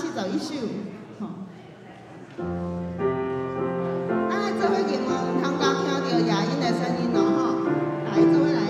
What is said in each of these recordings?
141首，吼。咱来做伙吟哦，唔通讲听到夜莺的声音哦，吼。来，做伙来。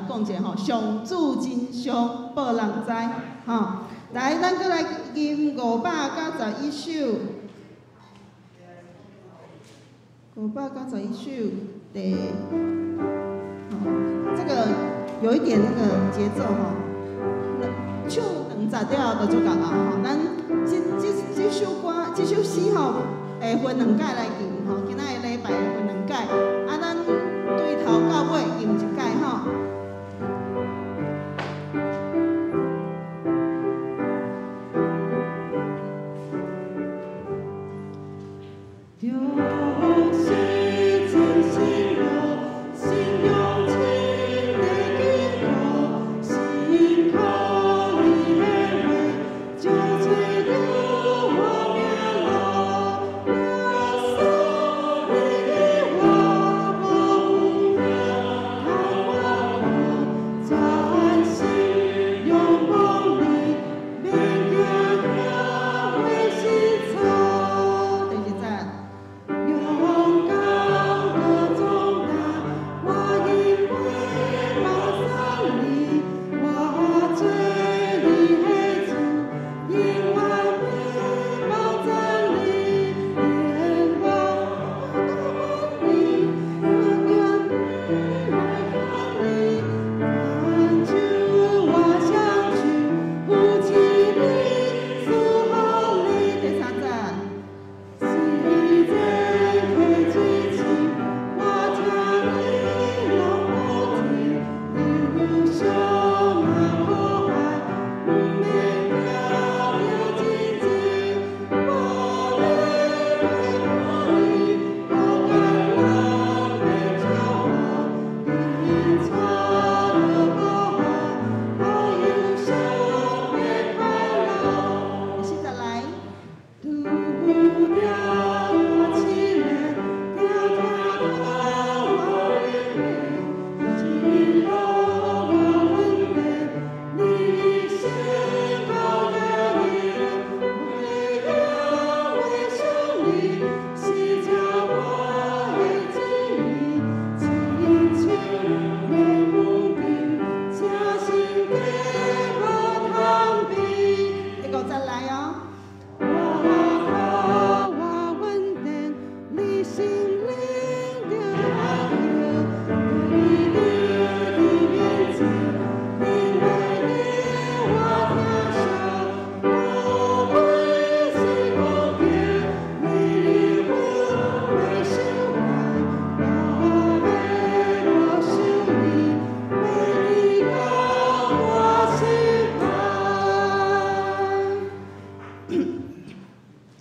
讲者吼，上主真相报人知，吼。来，咱再来吟591首，591首第，这个有一点那个节奏吼，唱2十条就足够啊吼。咱这首歌这首诗吼，会分2届来吟吼，今仔个礼拜会分2届，啊，咱对头到尾吟1届吼。我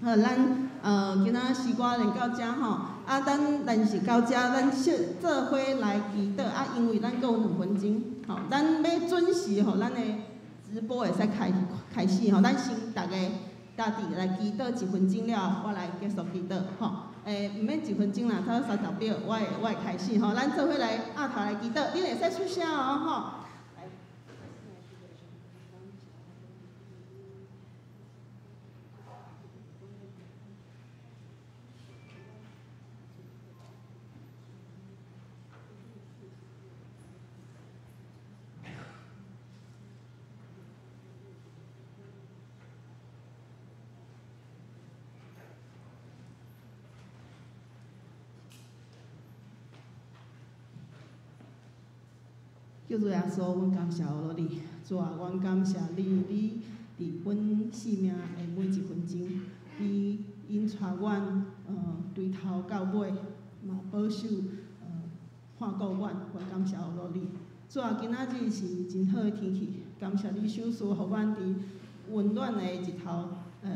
好，咱今仔诗歌练到遮吼，啊，但是到遮，咱做伙来祈祷啊，因为咱还有2分钟，吼，咱要准时吼，咱的直播会使开始吼，咱先大家家己来祈祷1分钟了，我来结束祈祷吼。毋免1分钟啦，差不多30秒，我会开始吼，咱做伙来压头来祈祷，你会使出声哦吼。叫做耶稣，阮感谢我你，主啊，阮感谢你，你伫阮生命的每1分钟，你引带阮对头到尾，嘛保守看顾阮，阮感谢我你。主啊，今仔日是真好的天气，感谢你手赐，互阮伫温暖的日头下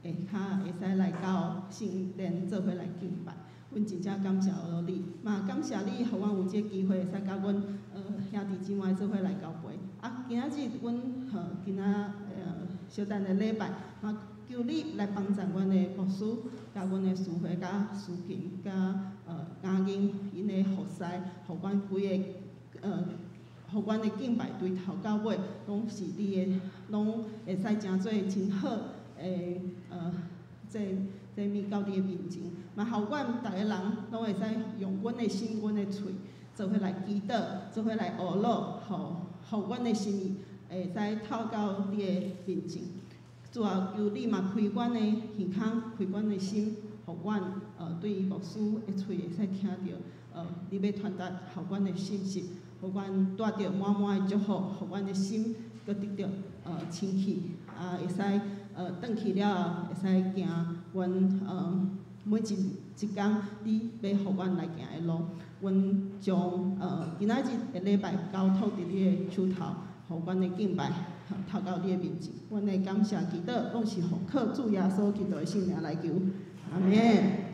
骹会使来到圣殿做伙来敬拜。阮真正感谢我你，嘛感谢你，互阮有这个机会，会使甲阮兄弟姊妹做伙来交陪。啊，今仔日阮今仔小等的礼拜，嘛求你来帮助阮的牧师，甲阮的师会、甲师琴、甲家人因的服侍，互阮规个互阮的敬拜对头到尾，拢是你的，拢会使诚做真好这面到你的面前，嘛，互阮逐个人拢会使用阮的心、阮的喙，做伙来祈祷，做伙来学乐，互阮的心意会使透到你的面前。主啊，求你嘛开阮的耳孔，开阮的心，互阮对牧师的喙会使听到你要传达互阮的信息，互阮带着满满的祝福，互阮的心搁得到清气，啊，会使转去了后，会使行阮每一天你要互阮来行的路。阮将今仔日的礼拜交托伫你的手头，互阮的敬拜透到你的面前。阮的感谢祈祷，拢是奉靠主耶稣基督的圣名来求，阿门。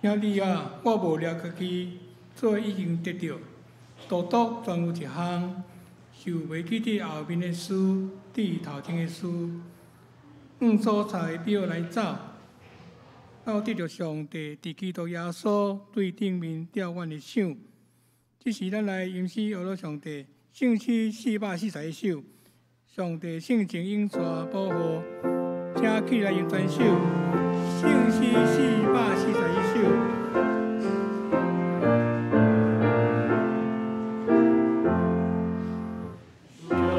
兄弟啊，我无了家己做已经得到，独独全有一项，受袂记伫后面的事，伫头前的事，按所在的表来走，要得到上帝伫基督耶稣对顶面吊阮的手。这是咱来吟诗学乐上帝圣诗441首，上帝圣情永全保护，请起来吟全首圣诗441首。上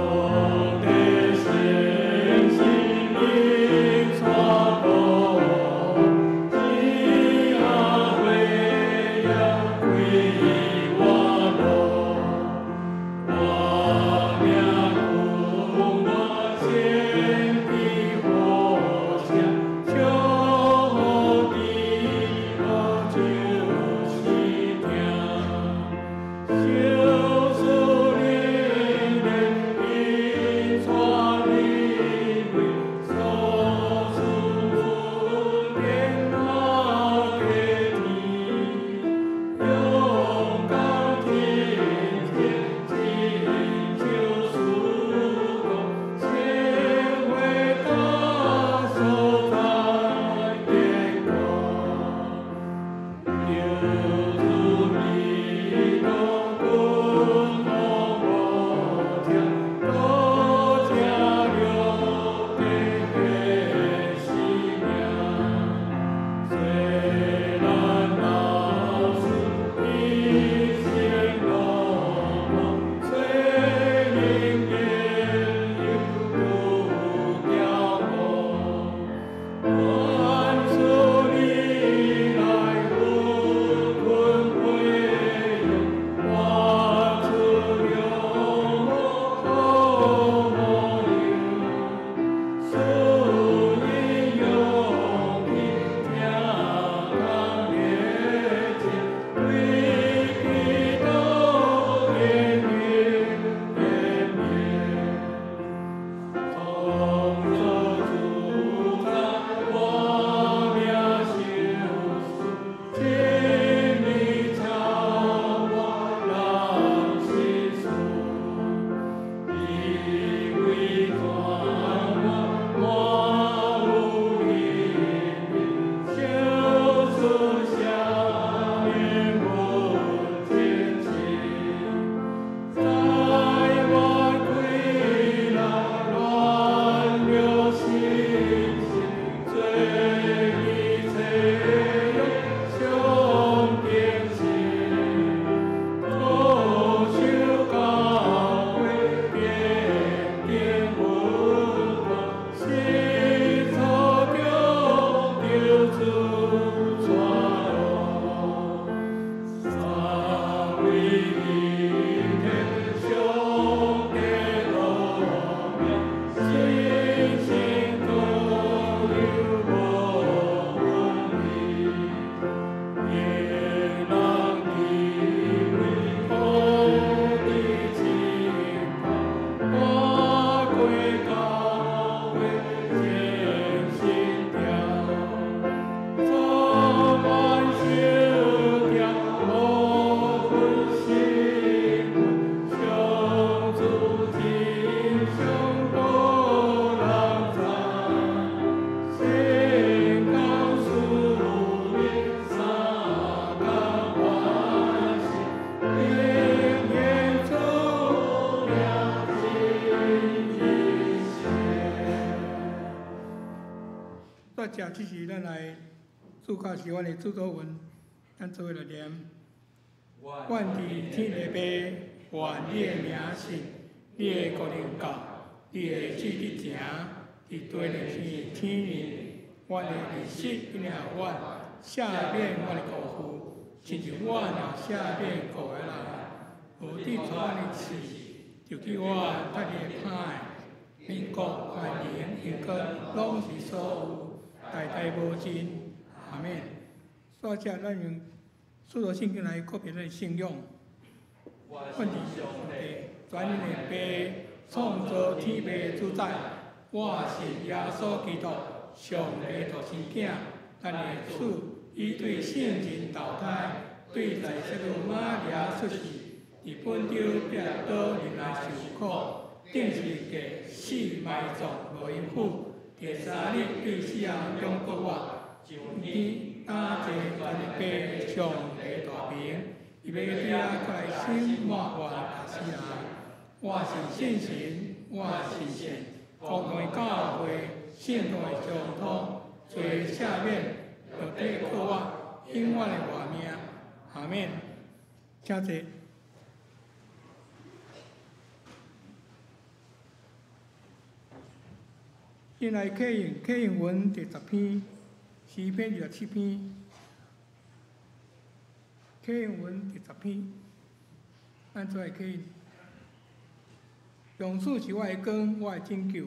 接着即是咱来注考是阮的主祷文，咱做伙来念。愿伫天下爸，愿你的名信，你的国能到，你的旨意行，伫地里像天里。阮的日食因领阮，赦免阮的过负，亲像阮也赦免过的人。无抵触阮的刺，就叫我脱离歹。民国繁荣永光，拢是所有，代代无尽。阿免。所以咱用许多圣经来告别咱的信仰。阮是上帝，全能的爸，创造天地的主宰。我是耶稣基督，上帝独生囝，咱的主，伊对圣人投胎，对在世路玛利亚出世，伫本州壁倒入来受苦，定是过死埋葬无因苦，第三日对死人中复活，上天打坐全能爸，上帝大名，伊要伫遐过来审满愿甲死人。我是信神，我是神，公共的教会，信徒的相通，罪赦免，肉体靠我，永远的活命。阿免。请坐。先来启应文第10篇，诗篇27篇。启应文第10篇，咱做来启应。上主是我的光，我的拯救。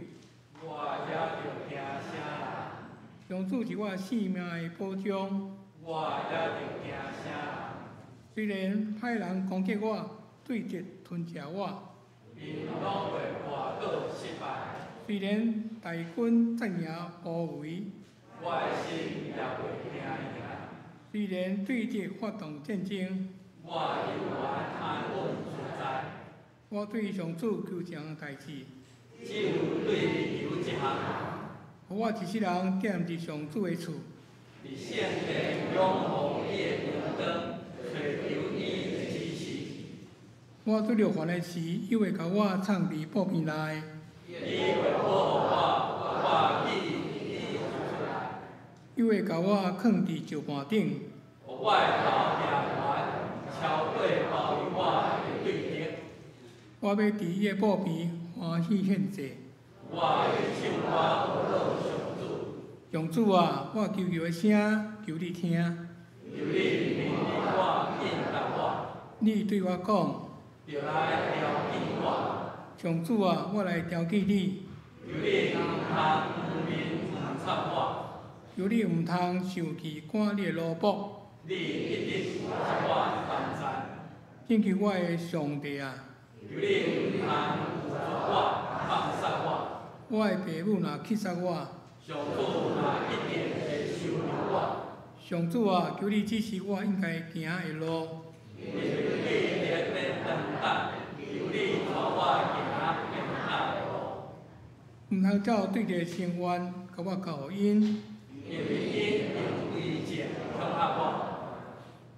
我也着惊声。上主是我性命的保障。我也着惊声。虽然歹人攻击我，对敌吞食我，因拢会破倒失败。虽然大军阵营包围，我的心也袂惊赢。虽然对敌发动战争，我永远安稳自在。我对上主求一项代志，只有对伊求一项，互我一世人踮伫上主的厝，伫圣殿拥护伊的明灯，找求伊的指示。我拄着烦的时，伊会甲我藏伫布片内，伊会保护我记伊出来。伊会甲我藏伫石盘顶，我的头命悬，超过包围我的对敌。我要伫伊的布片欢喜献祭。我会唱歌学乐上主。上主啊，我求求的声，求你听。求你命令我，应答我。你对我讲，就来调戏我。上主啊，我来调戏你。求你唔通面唔插我。求你毋通生气赶你的奴仆。你一定是我同在。请求我的上帝啊！求你唔通有我放杀我。我的父母若欺杀我，上主嘛一定会收留我。上主啊，求你指示我应该行的路。你立面等待，求你带我行平坦的路。毋通照对着生冤，甲我交因。因为因用威胁恐吓我。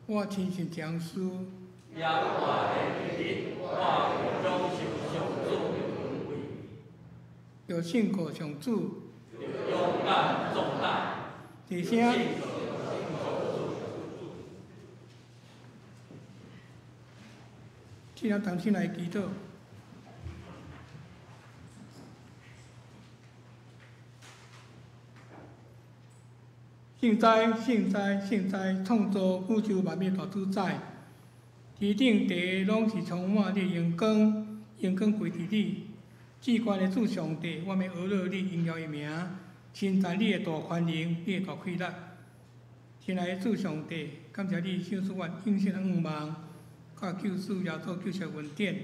我亲信将士，也我的日，我会享受上主的恩惠。要信靠上主，勇敢壮大。一声。请咱同心来祈祷。圣哉，圣哉，圣哉！创造宇宙万物大主宰，天顶地拢是充满你的阳光，阳光归伫你。至高的主上帝，我们学乐你荣耀的名，称赞你的大宽容，你的大快乐。亲爱的主上帝，感谢你赏赐阮永生的愿望，甲救主耶稣救赎恩典，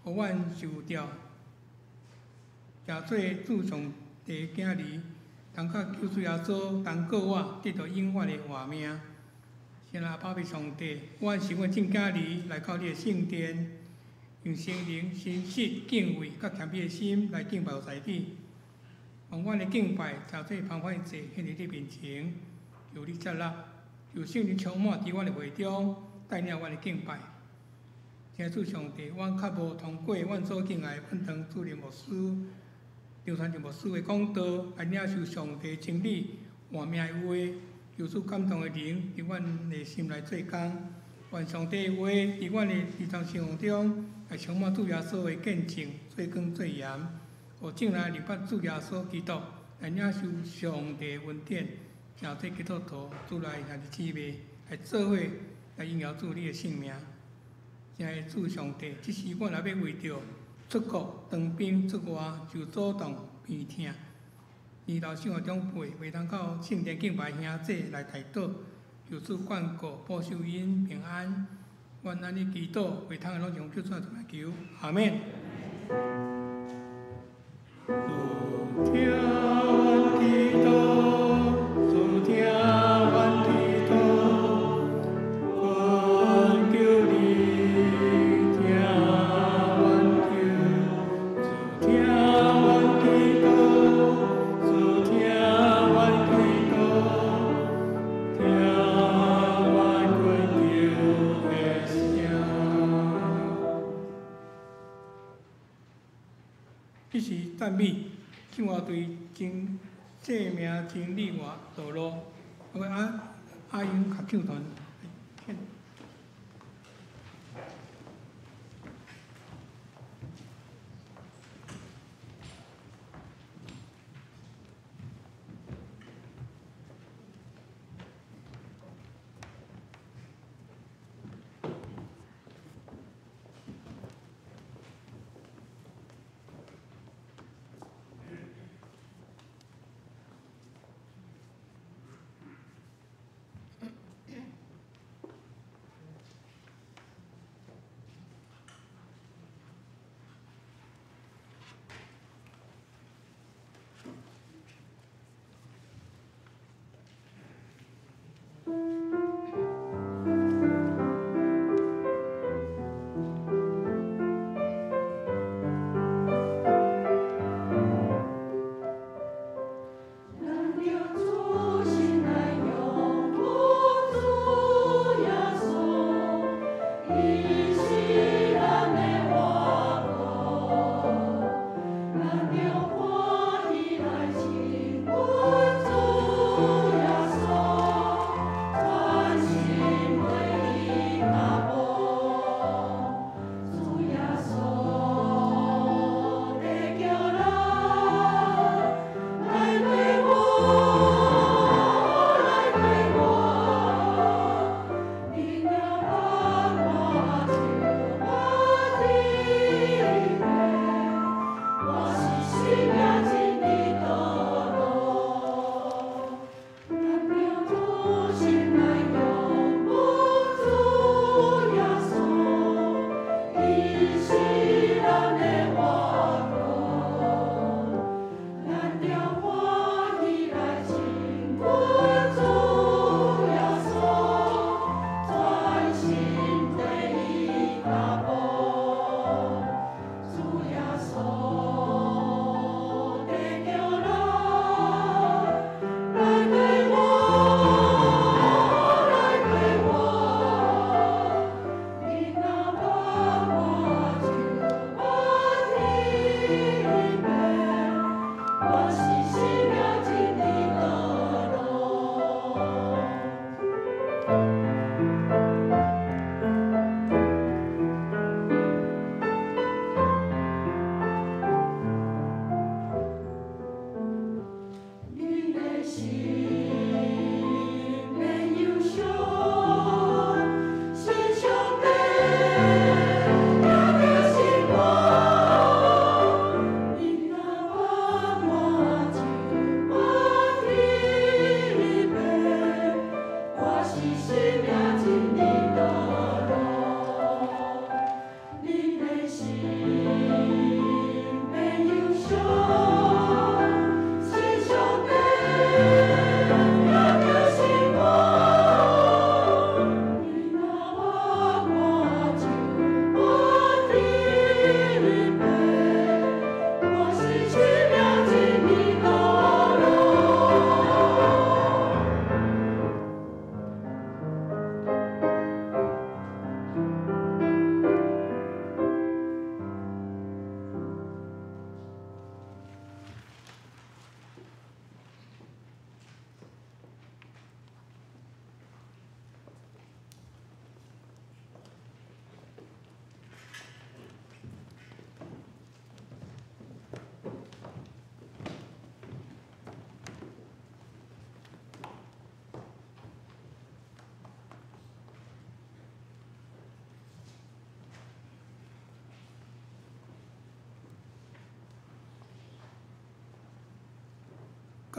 互阮受着，也做主上帝的囝儿。通甲救主耶稣同过我得到永远的活命。现在宝贝上帝，阮是阮正家儿来到你的圣殿，用心灵、心实、敬畏、甲谦卑的心来敬拜在你。用阮的敬拜，诚做澎湃者献伫你面前，求你接纳，求圣灵充满伫阮的会中，带领阮的敬拜。请主上帝，阮较无通过阮所敬爱本堂主任牧师。张传就牧师的讲道，来领受上帝真理，换命的话，求主感动的灵伫阮的心内做工，愿上帝的话伫阮的日常生活中，来充满主耶稣的见证，做光做盐，互正来明白主耶稣基督，来领受上帝的恩典，正做基督徒，主来也是姊妹，来做伙来荣耀主你的性命。亲爱的主上帝，即时我若要为着出国当兵出外，就主动鼻疼。年头生活长辈袂通到圣殿敬拜兄姐来祈祷，求主眷顾保守因平安。愿安尼祈祷，袂通的拢用叫出来求，阿免。主听阮祈祷，主听阮祈祷，阮求你听阮求，主听阮祈祷。这是赞美，向我对真生命真理外道路。我阿英合唱团。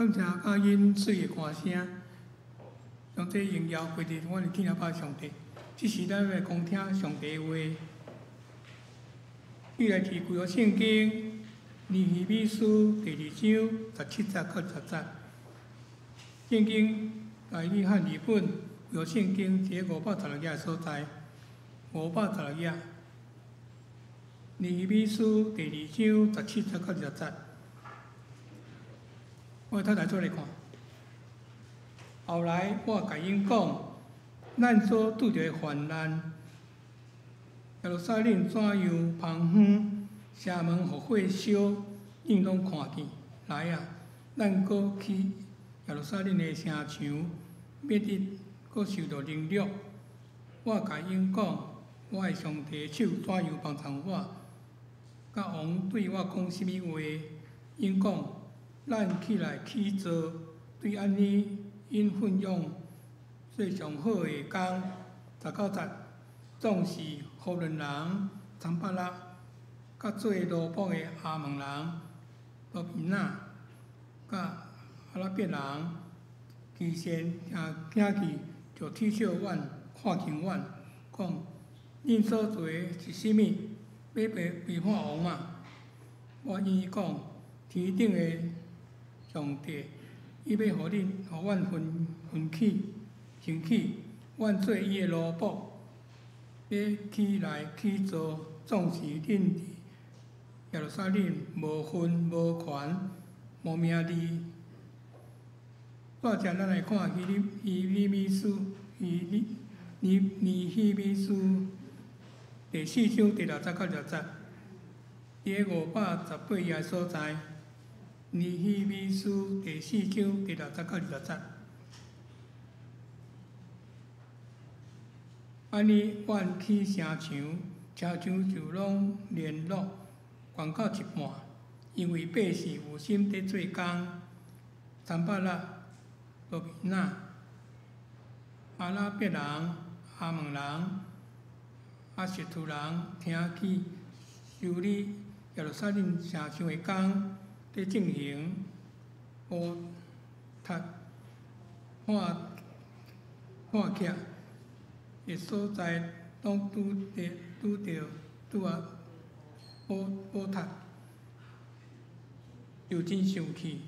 感谢甲因水的歌声，将这荣耀归伫阮的天父爸上帝。即时咱要讲听上帝的话，伊来自旧约圣经尼希米书第2章17节到20节。圣经台语和日本旧约圣经一个516页所在，516页。尼希米书第2章17节到20节。我头来做来看。后来我甲因讲，咱所拄着的患难，耶路撒冷怎样芳远，城门互火烧，恁拢看见。来啊，咱搁去耶路撒冷的城墙，要得搁受到凌辱。我甲因讲，我的上帝的手怎样帮助我？甲王对我讲甚物话？因讲。咱起来起做，对安尼因分享最上好的工。19节，总是呼伦人参巴拉，甲做罗卜的阿门人罗比那，甲阿拉伯人，其先听去就嗤笑阮，看轻阮，讲恁所做的是甚物？要背叛王嘛？我因伊讲，天顶的上帝，伊要互阮分起，兴起，阮做伊的奴仆，要起来起做，总是恁伫耶路撒冷无分无权无名利。再者，咱来看尼希米书第4章第6节到20节，伫个518页所在。尼希米书第4章第6节到20节。安尼，阮去城墙就拢联络，悬到一半，因为百姓有心伫做工。参巴拉、罗比那、阿拉伯人、阿门人、阿实图人，听去修理耶路撒冷城墙的工。伫进行乌塔看徛的所在，拢拄啊乌塔，就真生气，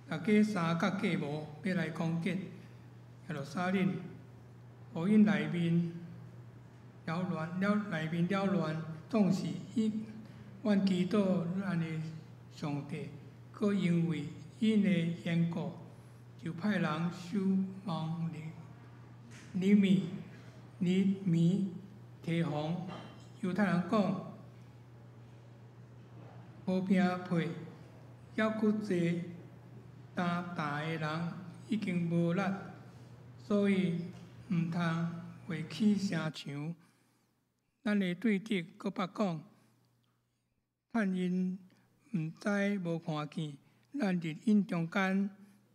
大家三角计谋要来攻击耶路撒冷，互因内面扰乱，总是阮祈祷咱的上帝，搁因为因的缘故，就派人守望尼米提防。犹太人讲，和平配，还佫济大的人已经无力，所以毋通画起城墙。咱的对敌搁捌讲，趁因毋知无看见，咱伫因中间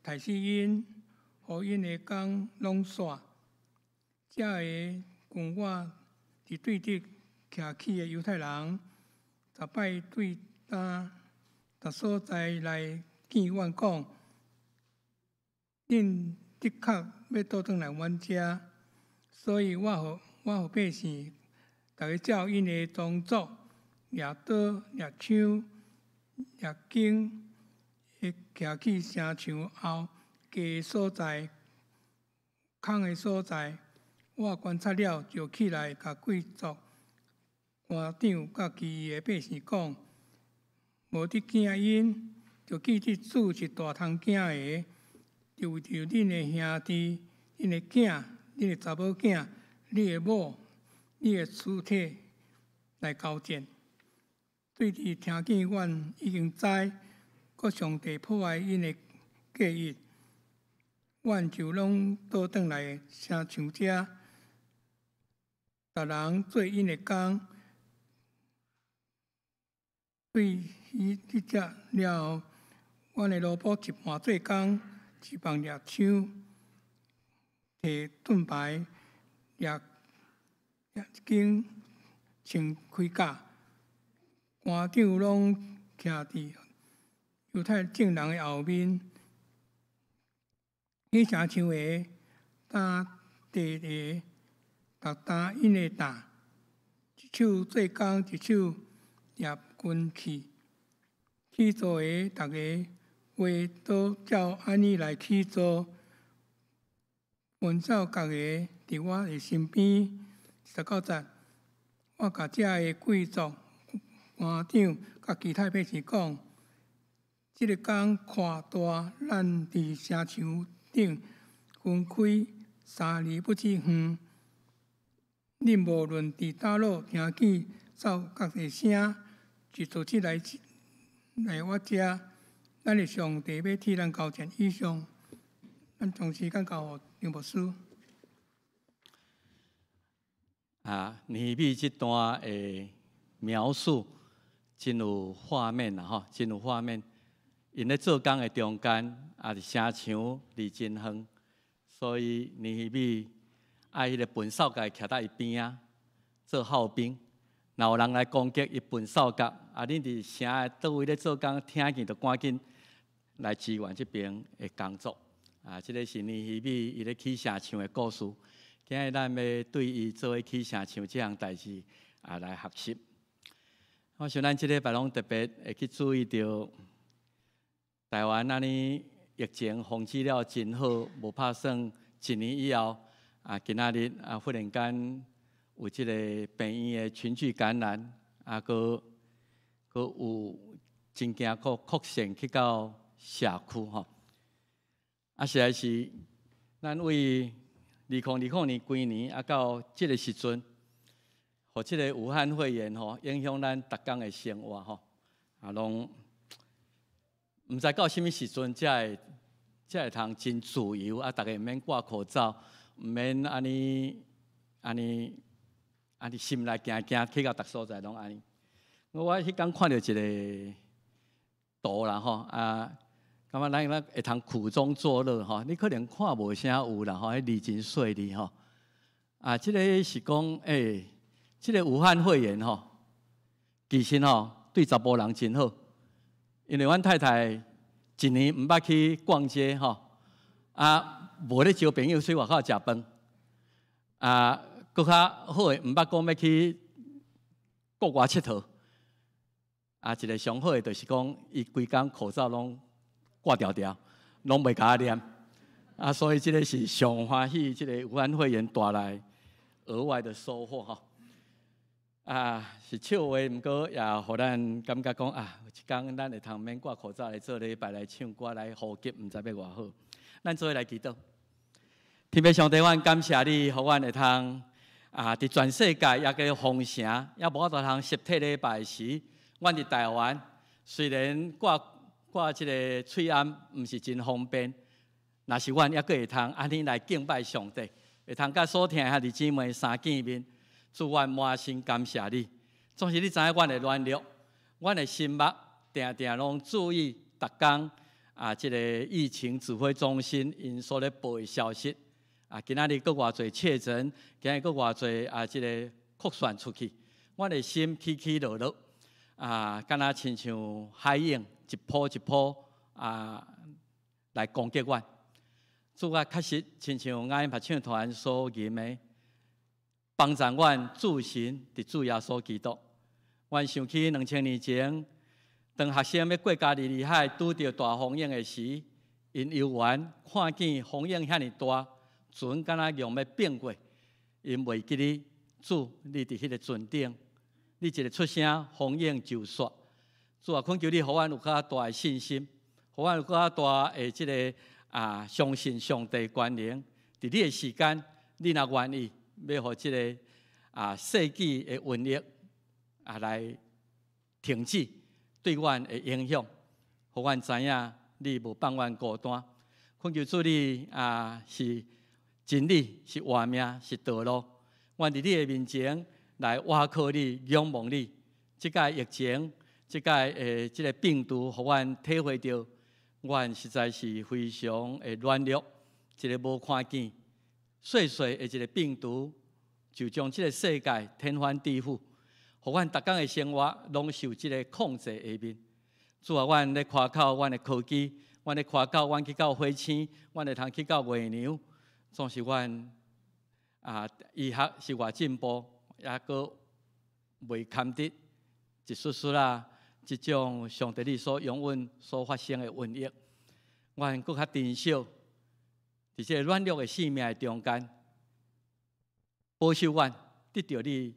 杀死因，互因的工拢煞。这个cùng我伫对敌徛起的犹太人，10摆对逐所在来见阮讲，恁的确要倒转来阮遮，所以我互百姓，逐个照因的宗族，掠刀、掠枪、掠弓，会徛起城墙后家的所在、空的所在。我观察了，就起来甲贵族、官长甲其余的百姓讲，无得惊因，就记得主是大通惊的，就为着恁的兄弟、恁的囝、恁的查某囝、你的某、你的躯体来交战。对敌听见阮已经知，搁上帝破坏因的计议，阮就拢倒转来城墙遮。逐人做因的工，对伊即只了后，阮的萝卜一半做工，一半掠枪，摕盾牌，掠弓，穿盔甲。官长拢徛伫犹太正人的后面，去城墙的担地的逐担因的担，一手做工，一手拿军器。起做的逐个话都照安尼来起做，奔走各个伫我的身边。19节，我甲遮个贵族、官长甲其他百姓讲，即个工偌大，咱伫城墙顶分开3里不止远。恁无论伫倒落听见走各个声，就组织来我遮。咱的上帝要替咱交战以上，咱将时间交互张牧师。尼米这段的描述真有画面啦吼，真有画面。因咧做工的中间，是城墙离真远，所以尼米迄个分扫甲徛在伊边啊，做后兵。若有人来攻击，伊分扫甲，恁伫城的倒位咧做工，听见就赶紧来支援这边的工作。这个是尼希米伊咧起城墙的故事。今日咱要对伊做伙起城墙这项代志来学习。我想咱这礼拜拢特别会去注意到台湾安尼疫情防治了真好，无拍算1年以后今仔日忽然间有这个病院的群聚感染，佮有真惊扩散去到社区吼。实在是咱为2020年规年到这个时阵，互这个武汉肺炎吼影响咱逐工的生活吼，拢毋知到什么时阵才会通真自由逐个毋免挂口罩，毋免安尼心内惊去到逐所在拢安尼。我迄天看到一个图啦吼感觉咱会通苦中作乐吼，你可能看无啥有啦吼，迄字真细哩吼。这个是讲这个武汉肺炎吼，其实吼对查甫人真好，因为阮太太1年毋捌去逛街吼，无咧招朋友去外口食饭，搁较好诶，毋捌讲要去国外佚佗。一个上好诶，就是讲伊规工口罩拢挂条条，拢袂甲我念，所以这个是上欢喜，这个武汉肺炎带来额外的收获吼。是笑话，毋过也互咱感觉讲有一天咱会通免挂口罩来做礼拜来唱歌来呼吸，毋知要偌好。咱做伙来祈祷。天父上帝，阮感谢你，互阮会通伫全世界也个封城，也无法度通实体礼拜时，阮伫台湾虽然挂即个喙安毋是真方便，若是阮抑阁会通安尼来敬拜上帝，会通甲所听兄弟姊妹相见面，祝阮满心感谢你。总是你知影阮的软弱，阮的心目定定拢注意逐工即个疫情指挥中心因所咧报的消息。今仔日阁偌侪确诊，今日阁偌侪即个扩散出去，阮的心起起落落，敢若亲像海涌。一波一波来攻击阮，主啊，确实亲像爱合唱团所吟的，帮助阮主神伫主耶稣基督。阮想起2000年前，当学生要过加利利海，拄着大风影的时，因游玩看见风影遐尼大，船敢若用要变过，因袂记你主，你伫迄个船顶，你一个出声，风影就煞。主啊，恳求你，互阮有较大的信心，互阮有较大的即个相信上帝关联。伫你的时间，你若愿意，要互即个世纪的瘟疫来停止对阮的影响，互阮知影你无放阮孤单。恳求主你是真理，是活命，是道路。阮伫你的面前来倚靠你，仰望你。即个疫情。即个即个病毒，互阮体会到，阮实在是非常的软弱。一个无看见、细细的一个病毒，就将即个世界天翻地覆，互阮逐工的生活拢受即个控制下面。主啊，阮咧夸口，阮的科技，阮咧看到，阮去到花青，阮会通去到月娘，总是阮医学是偌进步，也阁未堪得一丝丝啦，即种上帝你所永远所发生的瘟疫，阮阁较珍惜，伫即个软弱的生命中间，保守阮得到你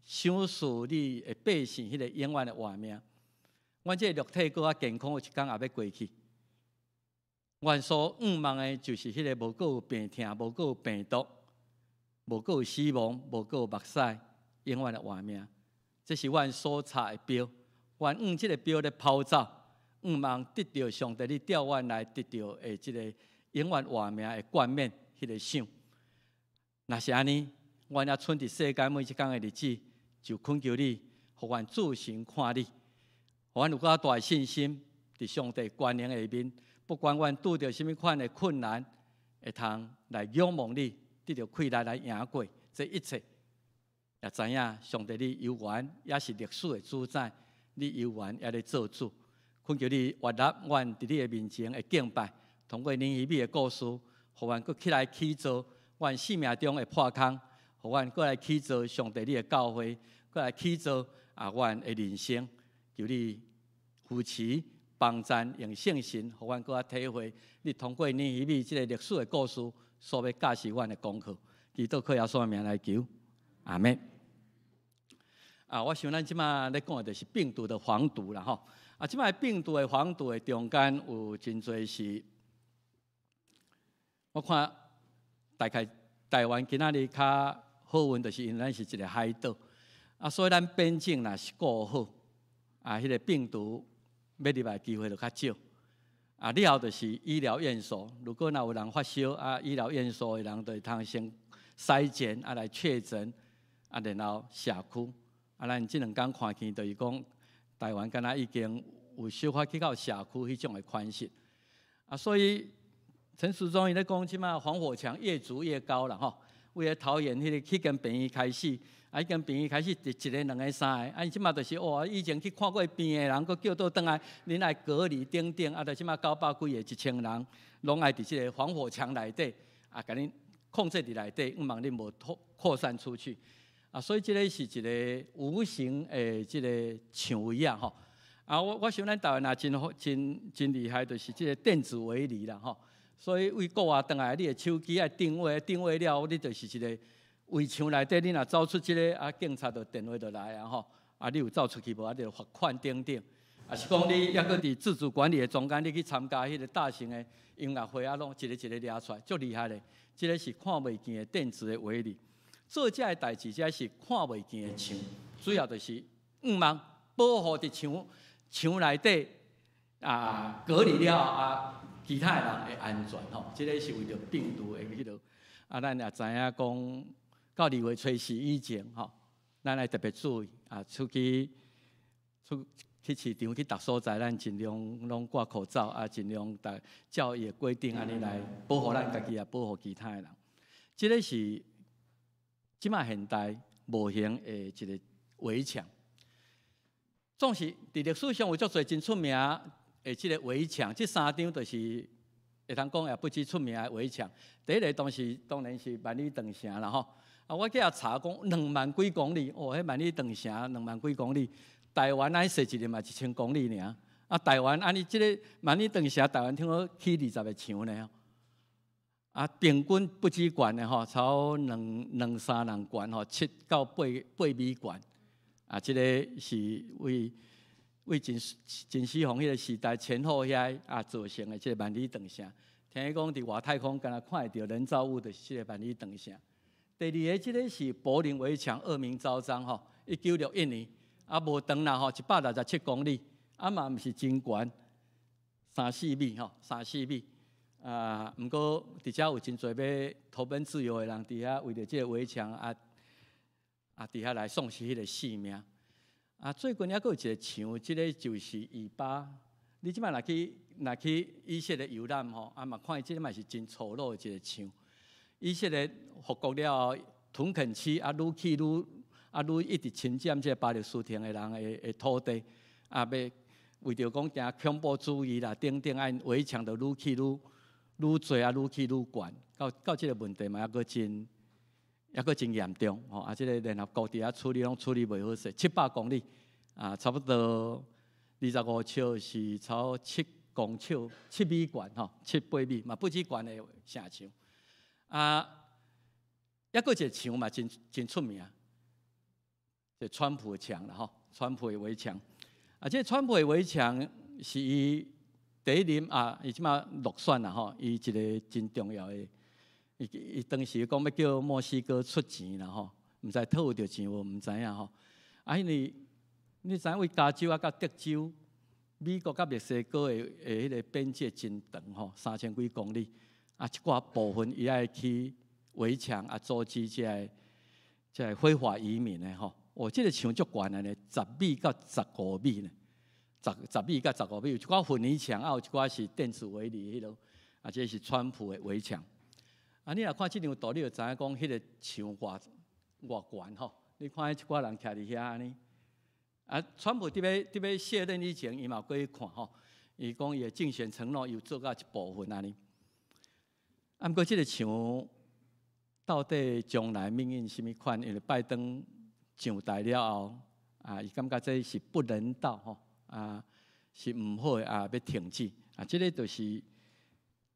赏赐你的百姓迄个永远的活命。阮即个肉体阁较健康，有一天也要过去。阮所仰望的就是迄个无阁有病痛，无阁有病毒，无阁有死亡，无阁有目屎，永远的活命。这是阮所插的标。阮用即个标咧跑走，仰望得到上帝你调阮来得到的即个永远活命的冠冕，迄个赏。若是安尼，阮也剩伫世间每一天的日子，就恳求你，互阮自行看你，互阮有较大的信心，伫上帝权能下面。不管阮拄着什么款的困难，会通来仰望你，得到气力来赢过这一切。也知影上帝你有缘，也是历史的主宰，你有缘也咧做主。恳求你悦纳阮伫你的面前的敬拜，通过尼希米的故事，互阮阁起来起造阮生命中的破空，互阮阁来起造上帝你的教会，阁来起造阮的人生。求你扶持。帮赞用圣神，互阮搁较体会你通过尼希米即个历史的故事，所要教示阮的功课。祈祷靠耶稣的名来求，阿门。我想咱即马咧讲的就是病毒的防毒啦吼。即马病毒的防毒的中间有真侪是，我看大概台湾今仔日较好运，就是因咱是一个海岛，所以咱边境若是顾好，迄个病毒。要入来机会就较少，了后就是医疗院所。如果若有人发烧，医疗院所的人就会通先筛检，来确诊，然后社区。咱即两天看见就是讲，台湾敢若已经有小可去到社区迄种的款式。所以陈时中伊咧讲，即马防火墙越筑越高啦吼。为了桃园迄间病院开始。迄间病院开始一个、两个、三个，即马就是以前去看过病的人，佫叫倒转来，恁来隔离等等，就即马900几个、1000人，拢爱伫即个防火墙内底，甲恁控制伫内底，毋望恁无扩散出去。所以即个是一个无形的即个墙围吼。我想咱台湾也真厉害，就是即个电子围篱啦吼。所以为国外转来，你的手机爱定位了，你就是一个。围墙内底，你若走出即个警察就电话就来吼，你有走出去无？就罚款等等。是讲你抑搁伫自主管理的中间，你去参加迄个大型的音乐会拢一个掠出来，足厉害咧。即个是看袂见的电子的围篱，做遮的代志，遮是看袂见的墙，主要就是望保护伫墙内底隔离了其他的人的安全吼。即个是为着病毒的迄落咱也知影讲。到2月初4以前，咱爱特别注意出去市场去逐所在，咱尽量拢挂口罩尽量照伊的规定安尼来保护咱家己，也保护其他的人。这个是即马现代无形的一个围墙。总是伫历史上有足侪真出名的即个围墙，这3张就是会通讲也不止出名的围墙。第一个当然是万里长城啦吼。我去查讲2万几公里，迄万里长城2万几公里，台湾安设一个嘛1000公里尔。台湾安尼即个万里长城，台湾听说起20个墙呢。平均不止悬的吼，超2、3人悬吼，7到8米悬。即个是为真始皇迄个时代前后遐造成的即个万里长城。听讲伫外太空敢若看会到人造物，就是即个万里长城。第二个，即个是柏林围墙恶名昭彰吼，1961年，无长啦吼，167公里，嘛毋是真悬，3-4米吼，3-4米。毋过伫遮有真侪要投奔自由的人，伫遐为着即个围墙伫遐来丧失迄个性命。最近还佫有一个墙，即个就是以巴。你即摆若去以色列游览吼，嘛看伊即个嘛是真粗鲁的一个墙。以色列复国了后，屯垦区愈去愈一直侵占即个巴勒斯坦的人的土地，为着讲惊恐怖主义啦，等等，按围墙就愈去愈多啊，愈去愈悬，到即个问题嘛，还佫真严重吼！啊，即个联合国伫遐处理拢处理袂好势，700公里啊，差不多25尺是超7公尺，7米悬吼，7、8米嘛，不止悬的城墙啊，还佫一个墙嘛，真出名，就川普的墙啦吼，川普的围墙啊，这川普的围墙是伊第一任啊，伊即马落选啦吼，伊一个真重要的。伊当时讲要叫墨西哥出钱啦吼，毋知讨着钱无，毋知影吼。啊，因为你知影为加州啊、甲德州，美国甲墨西哥的迄个边界真长吼，3000几公里。啊，一寡部分伊爱去围墙啊，阻止即个非法移民的吼。即个墙足悬的呢，10米到15米呢，10米到15米，有一寡混凝墙，啊有一寡是电子围篱迄落，啊，这是川普的围墙。啊，你若看即张图，你就知影讲，迄个墙偌悬吼。你看，一寡人徛伫遐安尼。啊，川普伫要卸任以前，伊嘛过去看吼。伊讲伊的竞选承诺，有做到一部分安尼。啊，毋过即个墙到底将来命运什么款？因为拜登上台了后，啊，伊感觉这是不人道吼，啊，是毋好的啊，要停止。啊，即个就是。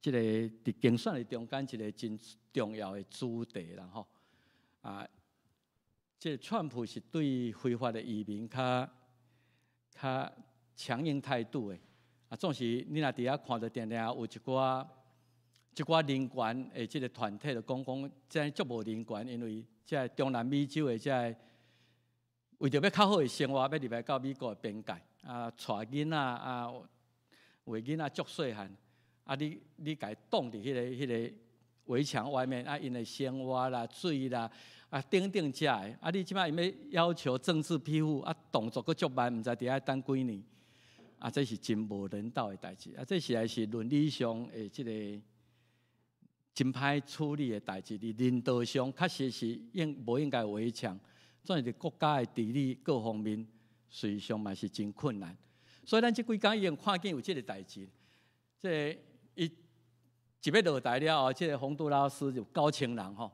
即个伫竞选的中间一个真重要的主题啦吼，啊，即个川普是对非法的移民较强硬态度的，啊，总是你若伫遐看到定定有一寡人权的即个团体就讲，这足无人权，因为即个中南美洲的即个为着要较好的生活，要入来到美国的边界，啊，带囡仔啊，为囡仔足细汉。啊！你家挡伫迄个围墙外面，啊，因的生活啦、水啦，啊，等等遮的，啊，你即摆因要求政治庇护，啊，动作佫足慢，毋知伫遐等几年，啊，这是真无人道的代志，啊，这实在是伦理上的即个真歹处理的代志，伫人道上确实是无应该围墙，总是伫国家的治理各方面，事实上嘛是真困难，所以咱即几工已经看见有即个代志，即个。伊一要落台了后，即个洪都拉斯就9000人吼，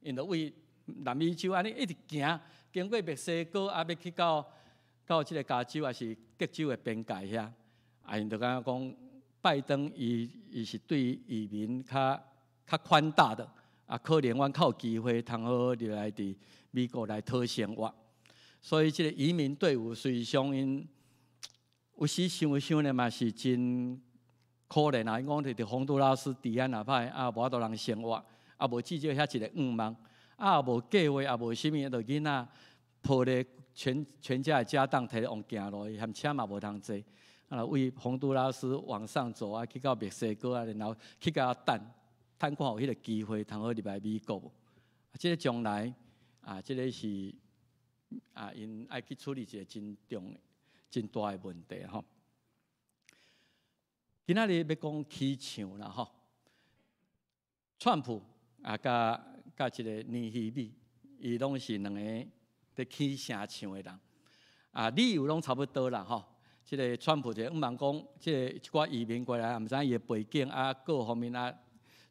因着为南美洲安尼一直行，经过墨西哥，啊要去到即个加州还是德州的边界遐，啊因着感觉讲拜登伊是对移民较宽大的，啊可能阮较有机会通好入来伫美国来讨生活，所以即个移民队伍实际上因有时想咧嘛是真。可怜啊！因讲伫洪都拉斯治安也歹，啊无多人生活，啊无至少遐一个愿望，啊无计划，啊无啥物，就囡仔抱咧全家的家当摕咧往行路，嫌车嘛无通坐，啊为洪都拉斯往上走啊，去到墨西哥啊，然后去到等看有迄个机会，通好入来美国。即个将来啊，即个是啊，因爱去处理一个真大的问题吼。今仔日要讲起墙啦吼，川普啊，甲一个尼希米，伊拢是两个在起城墙的人，啊，理由拢差不多啦吼。即个川普就毋茫讲，即个一寡移民过来，也毋知伊的背景啊，各方面啊，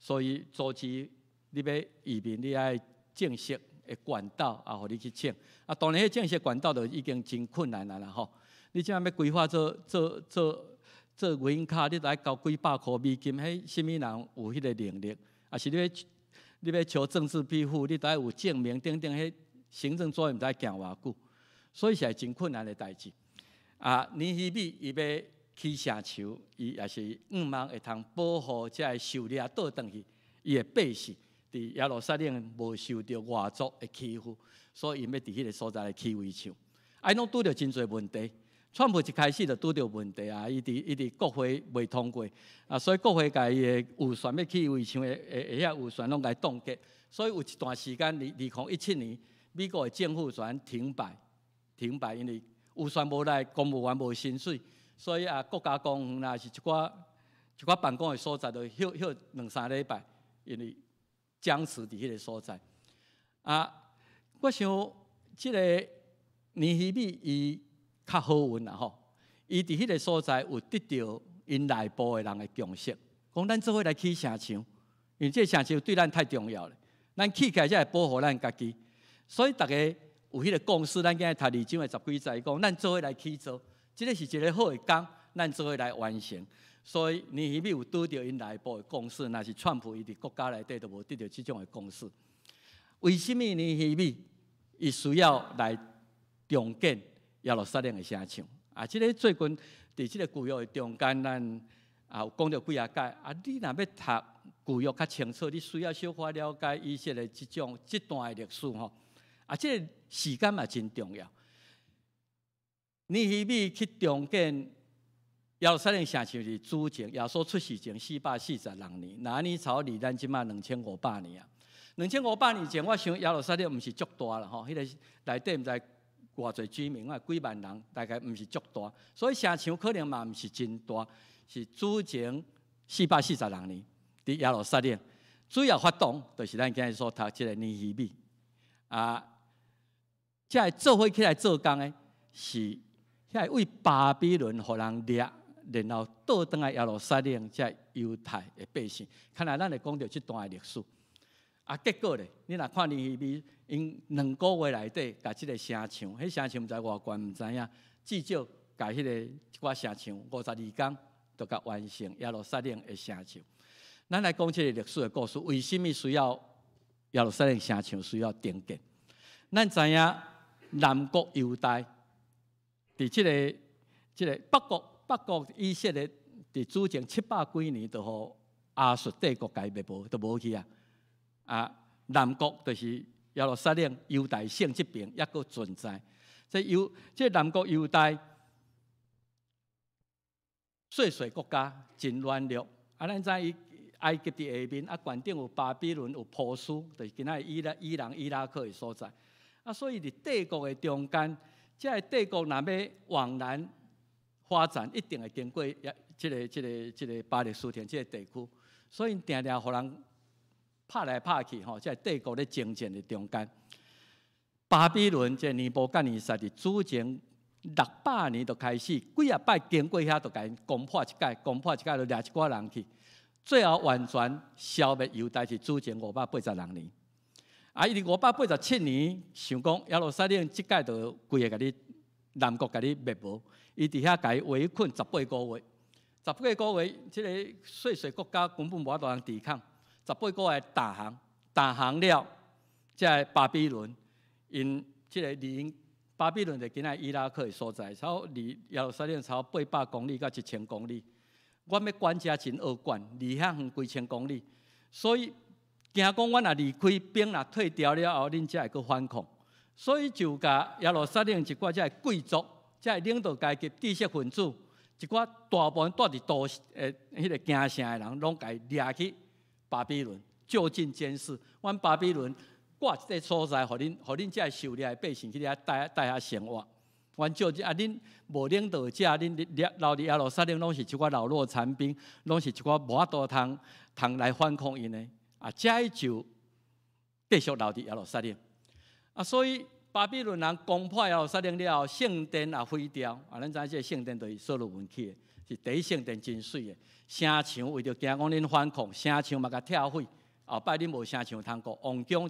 所以阻止你要移民，你爱正式的管道啊，互你去请。啊，当然，迄正式管道就已经真困难啦吼。你即摆要规划做银卡，你来交几百块美金，迄什么人有迄个能力？啊，是你要求政治庇护，你得有证明等等，迄行政作业毋知行偌久，所以是真困难的代志。啊，尼希米伊要起城墙，伊也是望会通保护遮个狩猎倒转去，伊的百姓伫耶路撒冷无受到外族的欺负，所以伊要伫迄个所在来起围墙。啊，拢拄着真侪问题。川普一开始就拄到问题啊！伊伫国会未通过啊，所以国会甲伊的预算要起围墙的遐预算拢甲伊冻结，所以有一段时间2017年，美国的政府全停摆，因为预算无来，公务员无薪水，所以啊，国家公园啦是一寡办公的所在，就休2-3礼拜，因为僵持伫迄个所在。啊，我想即个尼希米伊。较好运啦吼，伊伫迄个所在有得到因内部的人的共识，讲咱做伙来起城墙，因为这城墙对咱太重要了，咱起起来才会保护咱家己。所以大家有迄个共识，咱今日读二章的10几节讲，咱做伙来起做，这个是一个好的工，咱做伙来完成。所以尼希米有拄到因内部的共识，若是川普伊伫国家内底都无得到这种的共识。为什么尼希米伊需要来重建耶路撒冷的城墙？啊，这个最近伫这个旧约的中间，咱有讲到几啊届。啊，你若要读旧约较清楚，你需要小可了解以色列这段的历史吼。啊，这个时间嘛真重要。尼希米去重建耶路撒冷城墙是主前耶稣出世前446年，那年朝离咱即马2500年啊。2500年前，我想耶路撒冷毋是足大啦吼，迄个内底毋知偌侪居民啊，几万人，大概毋是足大，所以城墙可能嘛毋是真大，是主前446年伫耶路撒冷。主要发动就是咱今日所读即个尼希米啊，即个做伙起来做工的是遐为巴比伦互人掠，然后倒转来耶路撒冷，即犹太的百姓。看来咱会讲到即段的历史。啊，结果咧，你若看尼希米，因2个月内底，甲即个城墙，迄城墙毋知偌悬，毋知影，至少甲迄个一寡城墙52天，就甲完成耶路撒冷的城墙。咱来讲即个历史的故事，为什么需要耶路撒冷城墙需要重建？咱知影南国犹大，伫即个北国以色列，伫主前700几年，就互亚述帝国甲伊灭无，就无去啊。啊，南国就是耶路撒冷犹大省这边抑阁存在。这南国犹大细细国家真软弱。啊，咱知伊埃及伫下面，啊，关顶有巴比伦，有波斯，就是今仔伊朗、伊拉克的所在。啊，所以伫帝国的中间，这个帝国若要往南发展，一定会经过这个巴勒斯坦这个地区，所以定定互人拍来拍去，吼，即个帝国咧征战的中间，巴比伦即尼布甲尼撒伫主前600年就开始，几啊摆经过遐，就甲因攻破一届，就掠一寡人去，最后完全消灭犹大是主前586年。啊，伊伫587年想讲耶路撒冷即届就规个甲你南国甲你灭无，伊伫遐甲伊围困18个月，18个月，即个细细国家根本无法度通抵抗。18个月打航了，在巴比伦，因即个离巴比伦的今仔伊拉克的所在，超离耶路撒冷超800公里到1000公里。我要管遮真好管，离遐远几千公里，所以惊讲我若离开，兵若退掉了后，恁才会去反抗。所以就甲耶路撒冷一寡遮贵族、遮领导阶级、知识分子，一寡大部分住伫都迄个京城的人，拢甲伊掠去。巴比伦就近监视，阮巴比伦挂一个所在，互恁遮狩猎的百姓去遐带遐生活。阮就近啊，恁无领导者，恁留伫耶路撒冷，拢是一寡老弱残兵，拢是一寡无法度通来反抗因的。啊，遮就继续留伫耶路撒冷。啊，所以巴比伦人攻破耶路撒冷了后，圣殿也毁掉。啊，咱知影这圣殿就是所罗门起的，是第一圣殿真水的。城墙为着惊讲恁反抗，城墙嘛甲拆毁，后摆恁无城墙通过，王宫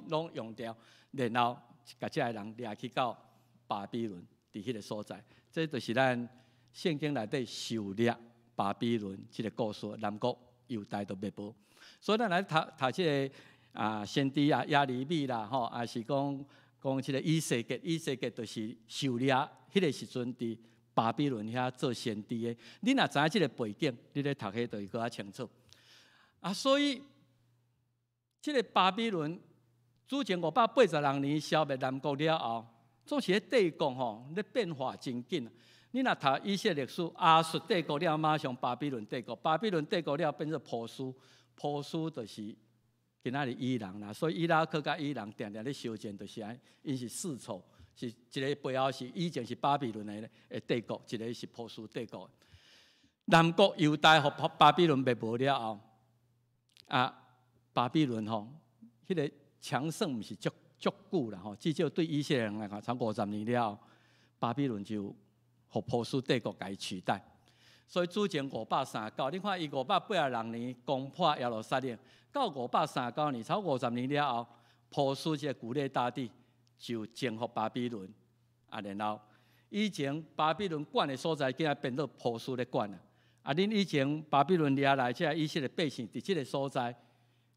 拢用掉，然后甲这个人掠去到巴比伦伫迄个所在，这就是咱圣经内底狩猎巴比伦这个故事，南国犹大都灭无。所以咱来读这个先知亚利米啦，吼，也是讲这个以西结就是狩猎迄个时阵伫巴比伦遐做先知的，你若知影即个背景，你咧读迄就会更加清楚。啊，所以即个巴比伦主前586年消灭南国了后，总是迄帝国吼咧变化真紧。你若读以色列历史，亚述帝国了马上巴比伦帝国，巴比伦帝国了变做波斯，波斯就是今仔日伊朗啦。所以伊拉克甲伊朗定定咧相战，就是因是世仇。是一个背后是以前是巴比伦的帝国，一个是波斯帝国。南国犹大和巴比伦灭无了后，巴比伦吼，迄个强盛毋是足久啦吼，至少对以色列人来讲，超50年了后，巴比伦就互波斯帝国甲伊取代。所以主前539，你看伊586年攻破耶路撒冷，到539年，超50年了后，波斯这个古列大帝就征服巴比伦，然后以前巴比伦管的所在，竟然变做波斯咧管啊！恁以前巴比伦掠来这以色列百姓，伫这个所在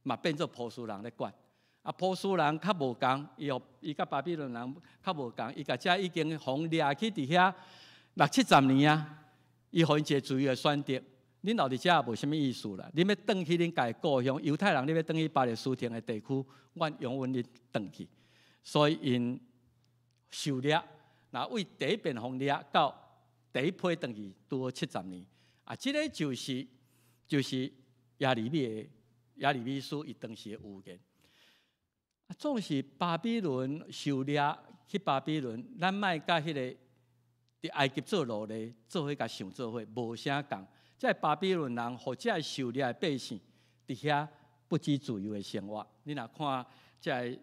嘛变做波斯人咧管。波斯人较无共，伊甲巴比伦人较无共，伊甲遮已经互掠去伫遐60-70年啊。伊互因一个自由的选择，恁留伫遮也无啥物意思啦。恁要转去恁家的故乡，犹太人你要转去巴勒斯坦的地区，阮永远你转去。所以因受掠，那为第一遍互掠到第一批转去，拄好70年。这个就是亚利米书伊当时的预言。总是巴比伦受掠去巴比伦，咱莫甲迄个。伫埃及做奴隶，做伙甲想做伙，无啥共。这巴比伦人或者受掠的百姓，伫遐不知自由的生活。你若看这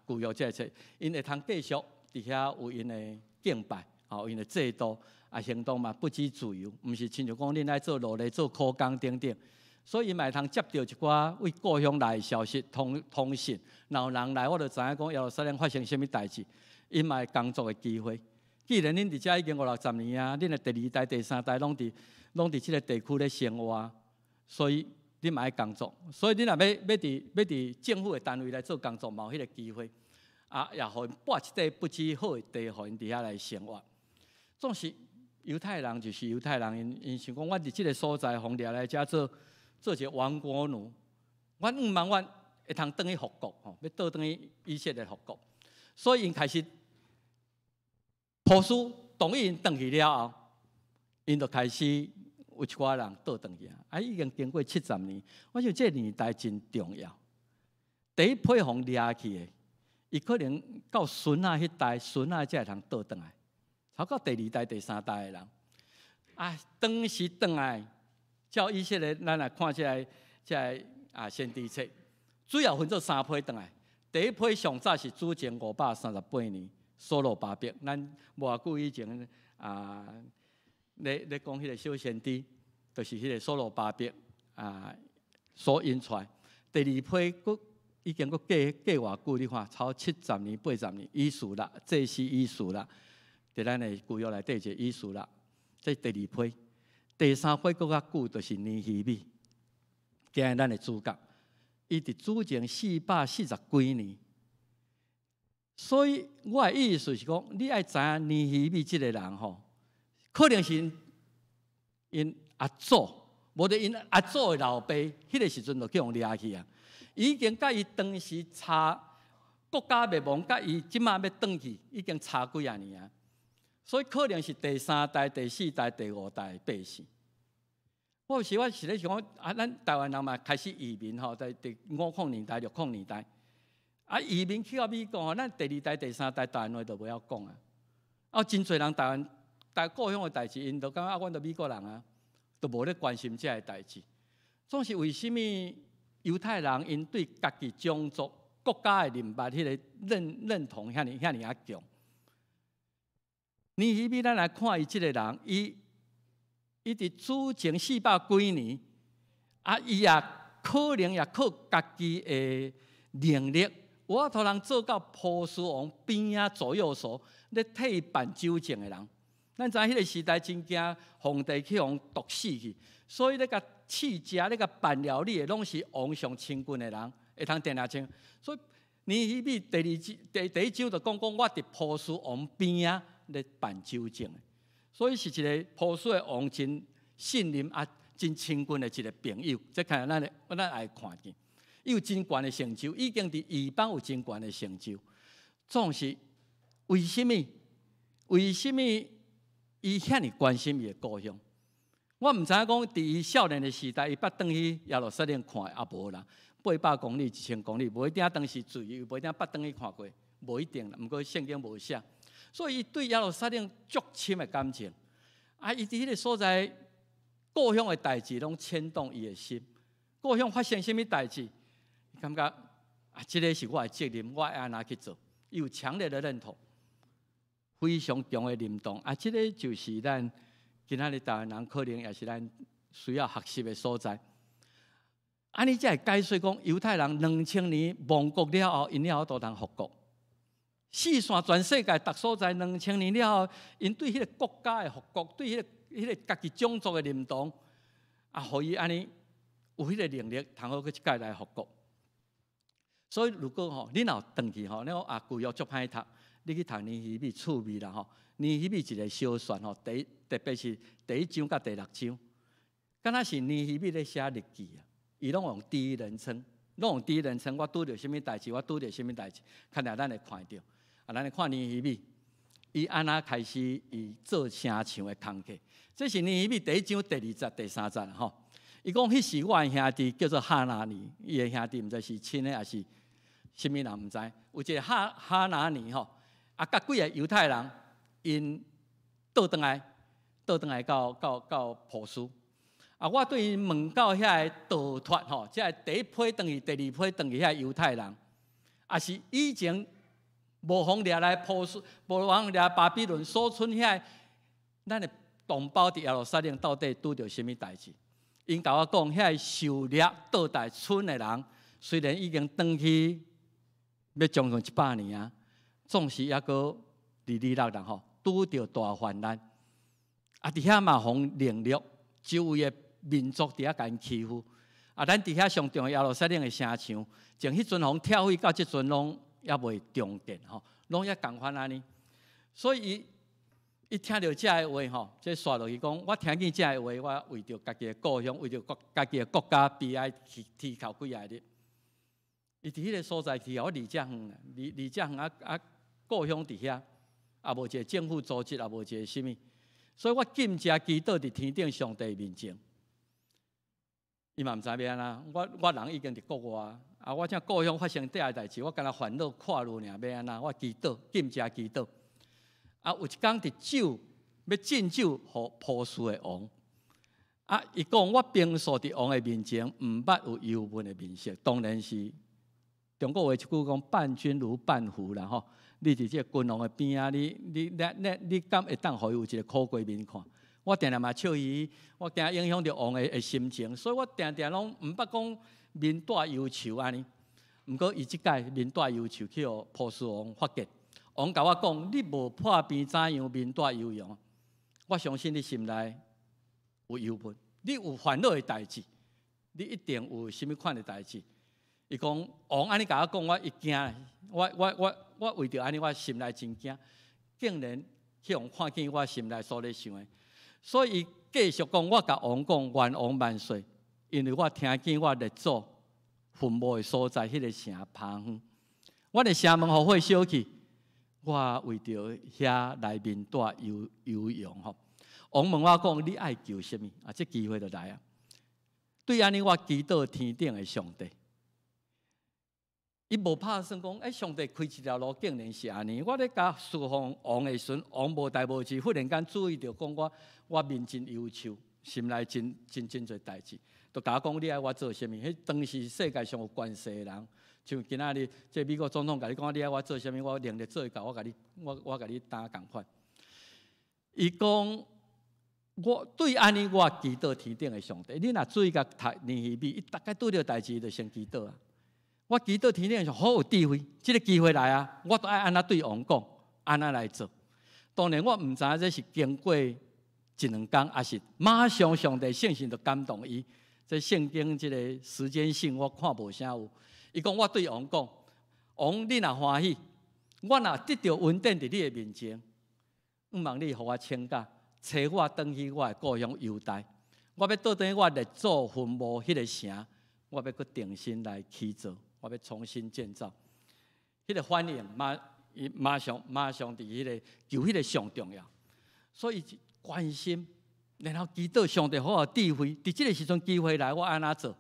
旧约这册，因会通继续伫遐有因的敬拜，有因的制度，行动嘛不知自由，毋是亲像讲恁爱做奴隶、做苦工等等。所以伊嘛会通接到一寡为故乡来的消息通信，然后人来我就知影讲耶路撒冷发生什么代志，因嘛会工作的机会。既然恁伫遮已经50-60年啊，恁的第2代、第3代拢伫即个地区咧生活，所以恁嘛爱工作。所以恁若要伫政府的单位来做工作，嘛有迄个机会。也互因拨一块不知好的地，互因伫遐来生活。总是犹太人就是犹太人，因想讲，阮伫即个所在，互掠来遮做一个亡国奴。阮毋茫阮会通转去复国，要倒转去以色列复国。所以因开始。波斯同意因转去了后，因就开始有一寡人倒转去已经经过70年。我想这个年代真重要。第一批互掠去的，伊可能到孙仔迄代，孙仔才会通倒转来。超到第2代、第3代的人，当时转来，照以色列，咱来看这个先知册，主要分做3批转来。第一批上早是主前538年。所罗巴伯，咱无久以前咧讲迄个小先知，就是迄个所罗巴伯所引出来。第2批已经过计偌久？你看超70年、80年，以斯拉，这是以斯拉，伫咱的旧约内底就以斯拉，这是第2批。第3批更较久，就是尼希米，今日咱的主角，伊伫主前440几年。所以我的意思是讲，你爱知影尼希米这个人吼，可能是因阿祖，无得因阿祖的老爸，迄个时阵就去互掠去啊。已经甲伊当时差国家灭亡，甲伊即马要转去，已经差几啊年啊。所以可能是第3代、第4代、第5代的百姓。我是咧想讲，咱台湾人嘛开始移民吼，在第50年代、60年代。移民去到美国，咱第2代、第3代台湾话都不要讲啊。真侪人台湾故乡的代志，因都感觉阮都美国人啊，都无咧关心这个代志。总是为什么犹太人因对家己种族、国家的认捌迄个认同遐尼强？尼希米咱来看伊这个人，伊伫主前400几年，伊也可能也靠家己的能力。我头人做到波斯王边啊左右手咧替办纠正的人，咱知迄个时代真惊皇帝去互毒死去，所以咧甲试食咧甲办料理的，拢是王上亲近的人，会通定下清。所以尼希米第一章就讲我伫波斯王边啊咧办纠正的，所以是一个波斯的王真信任真亲近的一个朋友，这看咱爱看见。伊有真悬的成就，已经伫异邦有真悬的成就。总是为什么伊遐尼关心伊的故乡？我毋知影讲，伫伊少年的时代，伊捌转去耶路撒冷看的也无啦。800公里、1000公里，无一定当时自由，无一定捌转去看过，无一定啦。毋过圣经无写，所以伊对耶路撒冷足深的感情。伊伫迄个所在，故乡的代志拢牵动伊的心。故乡发生什么代志？感觉这个是我的责任，我爱安怎去做，伊有强烈的认同。非常强的认同啊！这个就是咱今仔日台湾人可能也是咱需要学习的所在。安尼才会解说讲，犹太人2000年亡国了后，因了后都通复国。四散全世界各所在2000年了后，因对迄个国家的复国，对迄个家己种族的认同，啊，互伊安尼有迄个能力，通好去一届来复国。所以如果你若转去你旧约足歹读。你去读尼希米趣味啦尼希米一个小说特别是第1章甲第6章，敢若是尼希米咧写日记啊，伊拢用第一人称，我拄着什么代志，我拄着什么代志，看来咱会看到啊，咱会看尼希米，伊安那开始伊做城墙的工课，这是尼希米第1章第2节、第3节伊讲迄时我的兄弟叫做哈拿尼，伊的兄弟毋知是亲的还是什么人毋知，有一个哈拿尼啊，甲几个犹太人，因倒转来到波斯。啊，我对因问到遐个逃脱即个第1批转去，第2批转去遐犹太人，也是以前无方掠来波斯，无方掠巴比伦所存遐咱的同胞伫耶路撒冷到底拄着什么代志？因甲我讲，遐受掠倒带村的人，虽然已经转去要将近100年啊。总是抑个226人拄着大患难，啊！伫遐嘛互凌辱，周围的民族伫遐甲因欺负，啊！咱伫遐上重要耶路撒冷的城墙，从迄阵互跳毁到即阵拢也未重建拢也共款安尼。所以伊听到这个话即刷落去讲，我听见这个话，我为着家己的故乡，为着家己的国家悲哀啼哭几啊日。伊伫迄个所在去，我离遮远啦，离遮远故乡伫遐，也无一个政府组织，也无一个什么，所以我紧遮祈祷伫天顶上帝面前。伊嘛毋知要安怎，我人已经伫国外，啊，我正故乡发生这代志，我敢若烦恼看路尔，要安怎？我祈祷，紧遮祈祷。啊，有一天伫酒要敬酒互波斯的王，啊，伊讲我平素伫王的面前，毋捌有忧闷的面色，当然是中国话一句讲伴君如伴虎啦你伫这君王的边啊，你敢会当互伊有一个可贵面看？我定定嘛笑伊，我惊影响着王的心情，所以我定定拢毋捌讲面带忧愁安尼。毋过伊即届面带忧愁去互波斯王发觉，王甲我讲：你无破病怎样面带忧容？我相信你心内有忧闷，你有烦恼的代志，你一定有甚物款的代志。伊讲王安尼甲我讲，我一惊，我为着安尼，我心内真惊，竟然去互看见我心内所咧想的，所以伊继续讲，我甲王讲愿王万岁，因为我听见我列祖坟墓的所在，迄个城旁远，我的城门互火烧去，我为着遐内面带忧容王问我讲，你爱求什么？啊，这机会就来啊！对安尼，我祈祷天顶的上帝。伊无拍算讲，上帝开一条路，竟然是安尼。我咧甲侍奉王的时阵，王无代无志，忽然间注意到讲我面真忧愁，心内真侪代志，就甲我讲你爱我做啥物？迄当时世界上有关系的人，像今仔日这美国总统甲你讲你爱我做啥物，我能力做会到，我甲你打共款。伊讲我对安尼，我祈祷天顶的上帝。你若注意甲读尼希米，伊大概拄着代志就先祈祷啊。我祈祷天顶上好有智慧，这个机会来啊！我都爱安那对王讲，安那来做。当然我毋知影这是经过1、2天，还是马上上帝圣神就感动伊。这圣经这个时间性我看无啥有。伊讲我对王讲，王你若欢喜，我若得到稳定伫你的面前，毋望你互我请假，找我返去我的故乡犹大。我要倒转我列祖坟墓迄个城，我要搁重新来起造。我要重新建造，迄个反应马上伫迄个求迄个上重要，所以关心，然后祈祷上帝好我智慧，伫即个时阵机会来，我安怎做，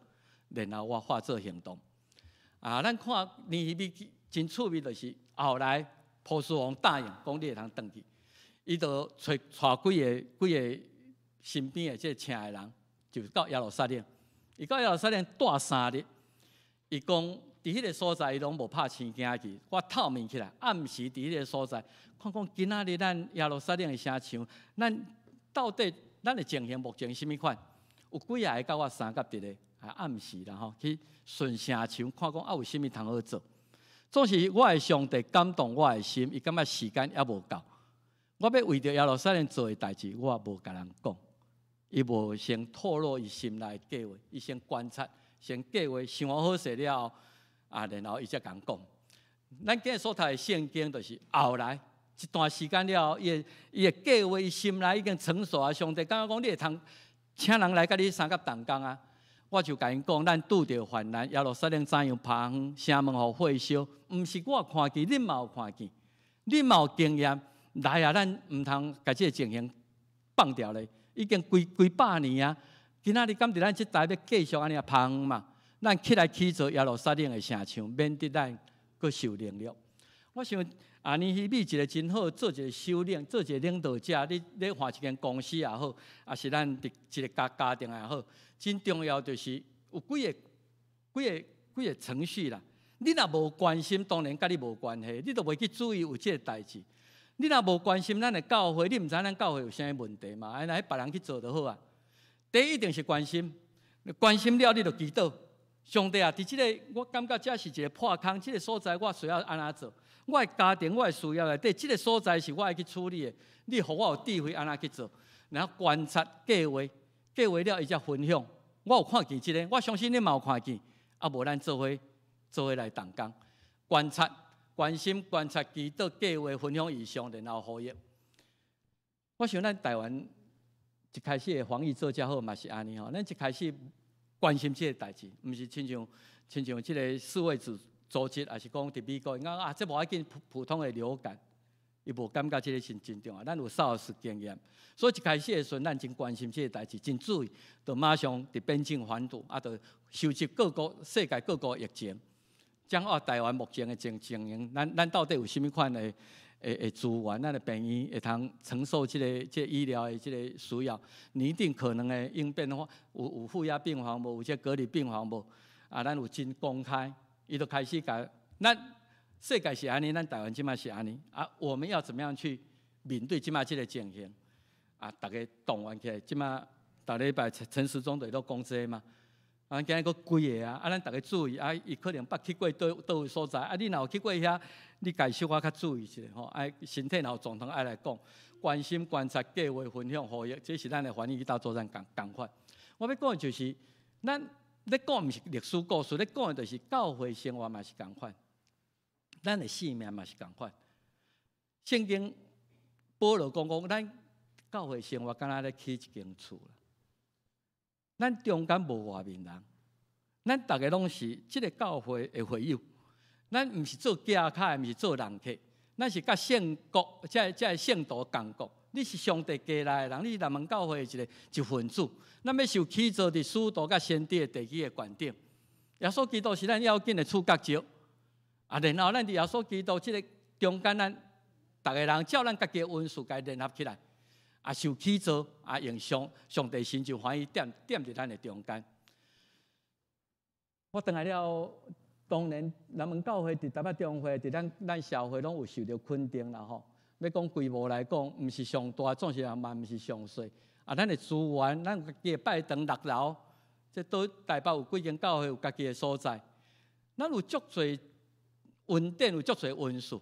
然后我化作行动。啊，咱看尼希米真趣味，就是后来波斯王答应讲你会通转去，伊就带几个身边的即个请的人，就到耶路撒冷。伊到耶路撒冷住3日。伊讲伫迄个所在伊拢无拍生惊去，我透明起来，暗时伫迄个所在，看讲今仔日咱耶路撒冷的城墙，咱到底咱的情形目前什么款？有几下会甲我三甲伫咧，暗时啦吼，去顺城墙看讲有啥物通好做。总是我的上帝感动我的心，伊感觉时间还无够。我要为着耶路撒冷做的代志，我也无甲人讲，伊无先透露伊心内的计划，伊先观察，先计划想好势了后，然后伊才甲人讲。咱今日所读的圣经，就是后来一段时间了后，伊的计划，伊心内已经成熟啊。上帝感觉讲，你会通请人来甲你三甲同工啊。我就甲因讲，咱拄着患难，耶路撒冷怎样拍远，城门互火烧，毋是我看见，恁嘛有看见，恁嘛有经验。来啊，咱毋通甲即个情形放掉咧，已经几百年啊。今仔日敢伫咱即代要继续安尼拍远嘛？咱起来起做耶路撒冷的城墙，免得咱阁受凌辱。我想尼希米一个真好，做一个首领，做一个领导者，你换一间公司也好，也是咱一个家庭也好，真重要就是有几个程序啦。你若无关心，当然甲你无关系，你都袂去注意有即个代志。你若无关心咱的教会，你毋知咱教会有啥问题嘛？安尼别人去做就好啊。第一定是关心，关心了你就祈祷。上帝啊，伫即个我感觉这是一个破空，即个所在我需要安怎做？我的家庭，我的需要内底，即个所在是我要去处理的。你互我有智慧安怎去做？然后观察计划了伊才分享。我有看见即个，我相信你嘛有看见。啊，无咱做伙来同工，观察、关心、观察、祈祷、计划、分享以上，然后呼吁。我想咱台湾一开始的防疫做遮好嘛是安尼吼，咱一开始关心即个代志，毋是亲像即个世卫组织，还是讲伫美国，讲这无要紧普通的流感，伊无感觉即个是真重要。咱有SARS经验，所以一开始的时阵，咱真关心即个代志，真注意，就马上伫边境反堵，就收集世界各国疫情，掌握台湾目前的情形，咱到底有啥物款的资源，咱的病院会通承受即个医疗的即个需要，拟定可能的应变法，有负压病房无，有这隔离病房无，咱有真公开，伊就开始甲咱世界是安尼，咱台湾即马是安尼，我们要怎么样去面对即马即个情形？大家动员起来，即马大礼拜陈时中就都讲这嘛。今日佫几个咱大家注意伊可能捌去过倒位所在，你若有去过遐，你家小可较注意一下吼，身体若有状况爱来讲，关心、观察、计划、分享、呼吁，这是咱的防疫大作战共款。我要讲的就是，咱咧讲毋是历史故事，咧讲的就是教会生活嘛是共款，咱的性命嘛是共款。圣经保罗讲，咱教会生活敢若咧起一间厝啦。咱中间无外面人，咱大家拢是即个教会的会友。咱毋是做寄客，毋是做人客，咱是甲圣国，即圣徒共国。你是上帝家来的人，你是南门教会的一份子。咱要受起做伫使徒甲先知的地基的权顶。耶稣基督是咱要紧的主角石，然后咱伫耶稣基督即个中间，咱逐个人照咱家己的恩赐，该联合起来。受起做用上帝神就欢喜点伫咱的中间。我倒来了，当然南门教会伫台北中会，伫咱社会拢有受到肯定啦吼。要讲规模来讲，毋是上大，总是嘛毋是上细。咱的资源，咱家己的拜堂6楼，这都台北有几间教会有家己的所在。咱有足侪恩典，有足侪恩赐。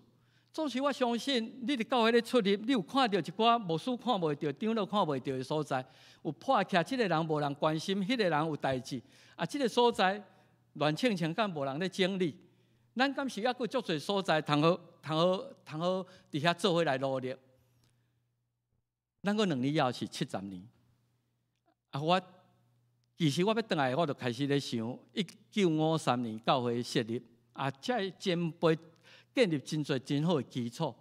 总是我相信，你伫教会咧出入，你有看到一寡牧师看袂到、长老看袂到的所在，有破徛，即个人无人关心，迄个人有代志，即个所在乱清清，敢无人咧整理。咱敢是抑佫足侪所在，通好伫遐做伙来努力。咱个2年以后是70年，其实我要倒来，我就开始咧想，1953年教会设立，这前辈。建立真侪真好的基础。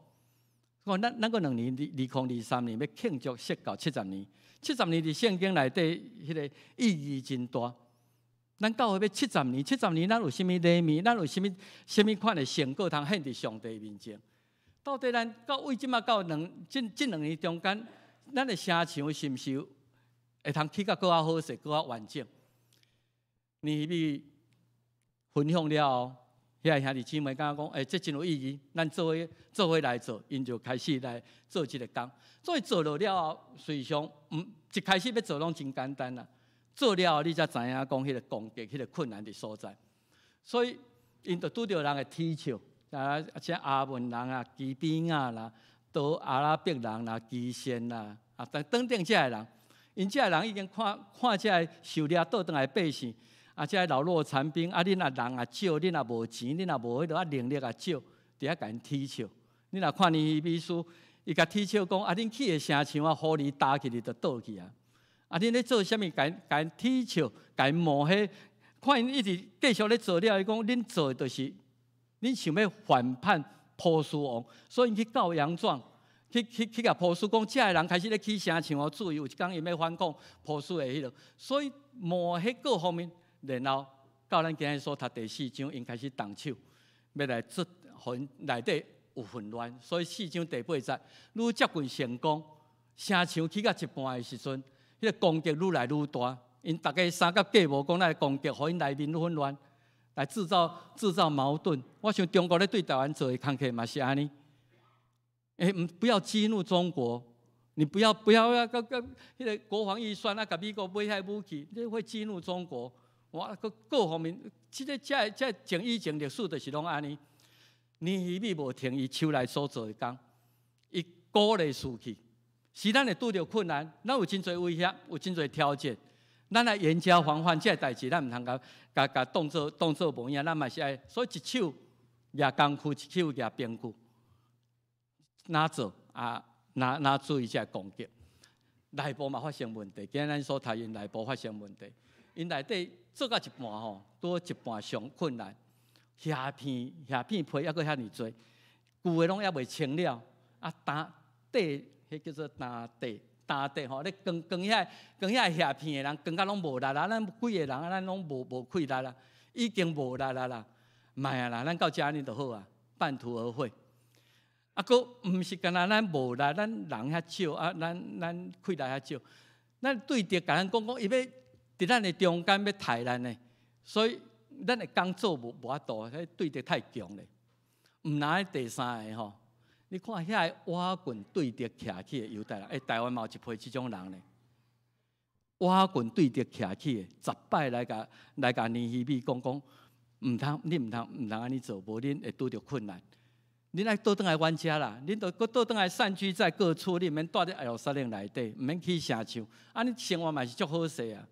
咱个2年，2023年要庆祝设教70年。70年伫圣经内底，迄个意义真大。咱教会要70年，70年咱有啥物礼物？咱有啥物款的成果通献伫上帝面前？到底咱为即马到这2年中间，咱的城墙是毋是会通起甲更好势、更完整？你分享了后。遐兄弟姊妹感觉讲，这真有意义，咱做伙来做，因就开始来做这个工。所以做了后，随常一开始要做拢真简单啦。做了后，你才知影讲迄个攻击、迄个困难的所在。所以因就拄着人的踢笑，像阿文人啊、基比亚啦、阿拉伯人啦、基线啦，等等这人，因这人已经看这受掠倒转来百姓。这老弱残兵，恁人少，恁也无钱，恁也无迄落能力少，伫遐甲因踢笑。恁若看尼希米书，伊甲踢笑讲，恁去的城墙啊，互你打起你就倒去啊。恁咧做啥物？甲因踢笑，甲因骂迄，看因一直继续咧做了，伊讲恁做的就是恁想要反叛波斯王，所以因去告杨状，去甲波斯讲，这人开始咧起城墙哦，注意有一天因要反抗波斯的迄落，所以骂迄各方面。然后到咱今日所读第4章，因开始动手，要来互因内底有混乱，所以4章第8节，愈接近成功，城墙起到一半的时阵，迄个攻击愈来愈大，因大家三甲计谋讲来攻击，互因内面混乱，来制造矛盾。我想中国咧对台湾做的工课嘛是安尼，不要激怒中国，你不要迄个国防预算甲美国买遐武器，你会激怒中国。各方面，这前以前历史就是拢安尼。尼希米无停伊手内所做的工，伊鼓励士气。是咱会拄着困难，咱有真侪威胁，有真侪挑战，咱来严加防范。这代志咱唔通甲当做无影，咱嘛是爱。所以一手举工具，一手举兵具，哪做哪注意这攻击。内部嘛发生问题，今日咱所读因内部发生问题，因内底。做到一半吼，拄一半上困难，叶片皮还阁遐尼多，旧的拢还未清了，底迄叫做担底吼，咧光遐叶片的人，光甲拢无力啦，咱几个人咱拢无气力啦，已经无力啦，卖啊啦，咱到遮尼就好啊，半途而废。佫毋是干那咱无力，咱人遐少咱气力遐少，咱对敌甲咱讲伊要。伫咱的中间要刣咱呢，所以咱的工作无法度，迄对敌太强咧。毋拿第三个吼，你看遐个瓦棍对敌徛起的犹太人，台湾嘛有一批即种人咧。瓦棍对敌徛起的，10摆来甲尼希米讲，你毋通安尼做，无恁会拄着困难。恁爱倒转来阮遮啦，恁倒转来散居在各处，你免住伫耶路撒冷内底，毋免起城墙，安尼生活嘛是足好势啊。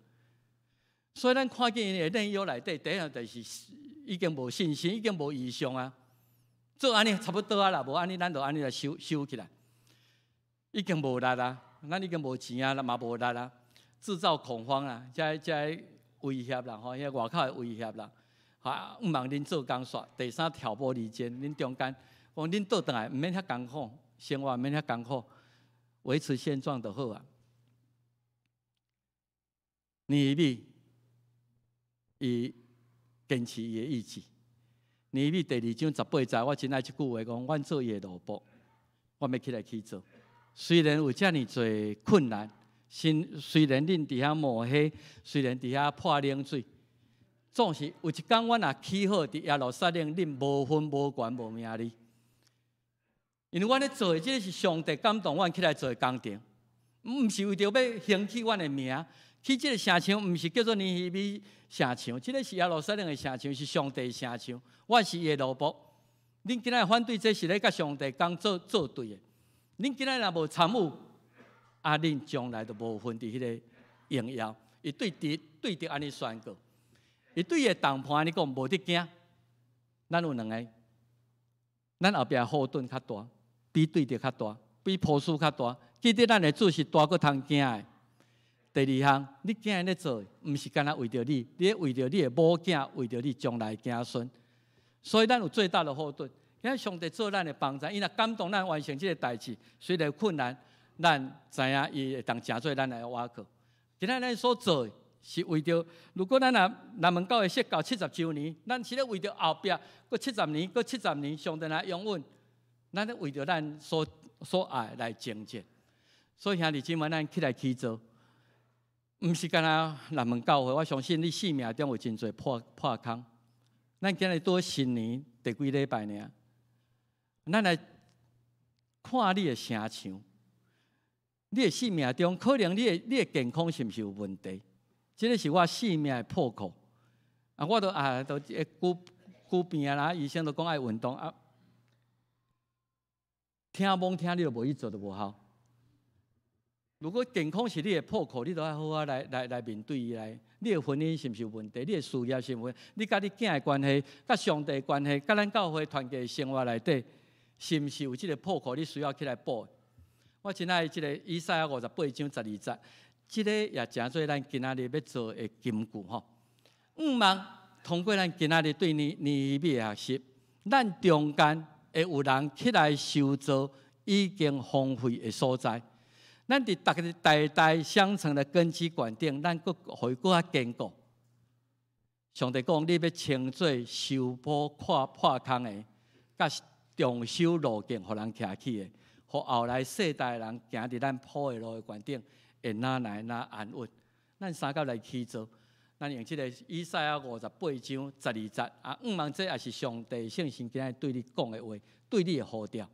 所以咱看见因的内容内底，第一就是已经无信心，已经无意向啊。做安尼差不多啊啦，无安尼咱就安尼来收起来。已经无力啦，咱已经无钱啊，嘛无力啦，制造恐慌啦，这威胁啦，吼，遐外口的威胁啦，毋茫恁做工煞。第三挑拨离间，恁中间，讲恁倒转来，毋免遐艰苦，生活毋免遐艰苦，维持现状就好啊。尼希米。伊坚持伊的意志。尼希米第2章18节，我真爱一句话讲：阮做伊的奴仆，我要起来去做。虽然有遮尔多困难，虽然恁伫遐冒黑，虽然伫遐泼冷水，总是有一天阮若起好伫耶路撒冷，恁无分无权无名利。因为阮咧做的，这个是上帝感动阮起来做的工程，毋是为着要兴起阮的名。去这个城墙，毋是叫做尼希米城墙，这个是耶路撒冷的城墙，是上帝的城墙。我是伊的奴仆。恁今仔反对这是咧甲上帝讲做对的。恁今仔若无参与，恁将来就无分伫迄个荣耀。伊对敌安尼宣告，伊对伊的同伴安尼讲无得惊。咱有两个，咱后壁后盾较大，比对敌较大，比波斯较大。记得咱的主是大过通惊的。第2项，你今日咧做，毋是干那为着你，你为着你的某囝，为着你将来子孙。所以咱有最大的后盾。今日上帝做咱的帮助，伊若感动咱完成这个代志，虽然困难，咱知影伊会当成做咱的瓦靠。今仔咱所做是为着，如果咱南门教会设到70周年，咱是咧为着后壁过70年，过70年，上帝来永稳，咱咧为着咱所爱来征战。所以兄弟姊妹，咱起来去做。毋是干那南门教会，我相信你性命中有真侪破坑，咱今日多新年第几礼拜呢？咱来看你的城墙，你的生命中可能你的健康是毋是有问题？这个是我生命的破口。我都久病啦，医生都讲爱运动啊，听罔听你就无去做，就无效。如果健康是你的破口，你都要好好来面对伊来。你的婚姻是毋是有问题？你的事业是毋是有问题？你甲你囝的关系、甲上帝的关系、甲咱教会团结的生活内底，是毋是有即个破口？你需要起来补。我真爱即个以赛亚58章12节，即个也诚做咱今仔日要做的金句吼。望通过咱今仔日对年米的学习，咱中间会有人起来修造已经荒废的所在。咱伫逐个代代相承的根基观顶，咱佫会佫较坚固。上帝讲，你要称做修补破空的，甲重修路径，互人徛起的，互后来世代的人行伫咱铺的路的观顶，会哪来哪安稳。咱三甲来起做，咱用即个以赛亚58章12节望这也是上帝圣经今日对你讲的话，对你的呼召。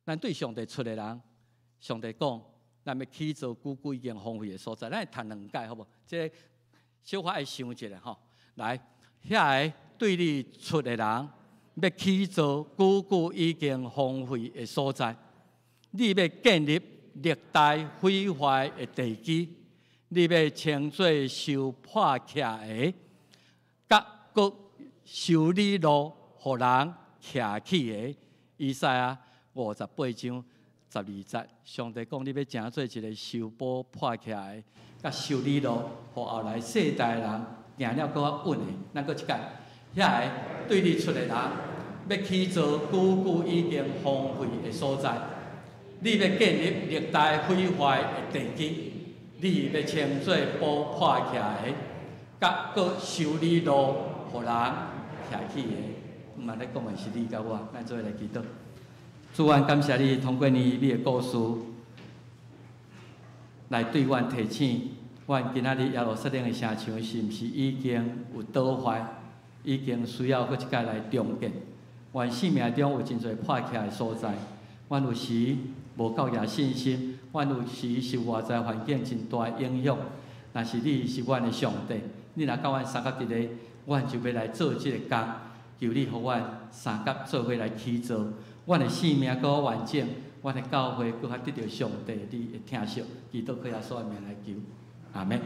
咱对上帝出的人，上帝讲。咱要起做久已经荒废的所在，咱会谈两解，好无？即个小可爱想一下吼。来，遐个对你出的人，要起做久已经荒废的所在，你要建立历代毁坏的地基，你要称作受破徛的，甲佫修理路，互人徛起的。以赛亚58章。12节，上帝讲：你要成做一个修补破起来的，甲修理路，互后来世代的人行了搁较稳的。咱搁一解，遐个对你出的人，要起做久已经荒废的所在，你要建立历代毁坏的地基，你要称做补破起来的，甲搁修理路，互人徛起的。毋捌咧讲的是你甲我，咱做来祈祷。主啊，感谢你通过你的故事来对阮提醒，阮今仔日耶路撒冷的城墙是毋是已经有倒坏，已经需要搁一届来重建。阮生命中有真侪破起的所在，阮有时无够也信心，阮有时受外在环境真大的影响。若是你是阮的上帝，你若甲阮三甲伫咧，阮就要来做即个工，求你互阮三甲做伙来起做。阮的生命搁完整，阮的教会搁较得到上帝你的疼惜，基督靠耶稣的名来求，阿门。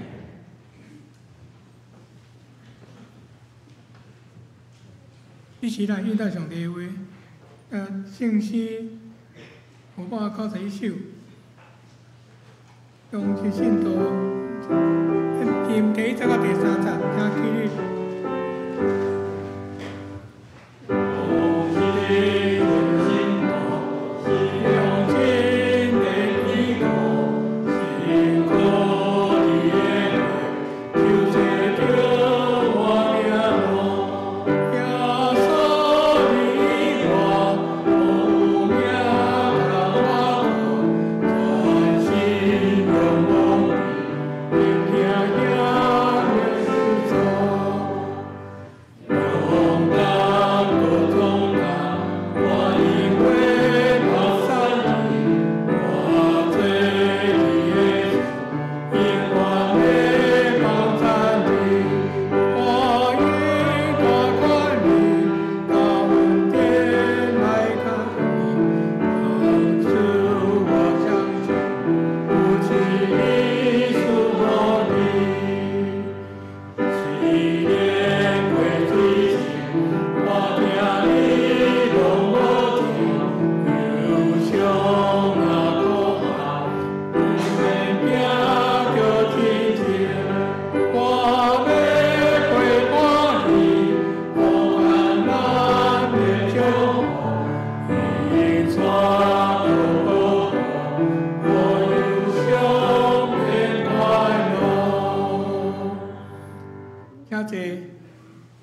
一起来应到上帝的话，圣诗591首，用这信徒第1节到第3节，听起哩。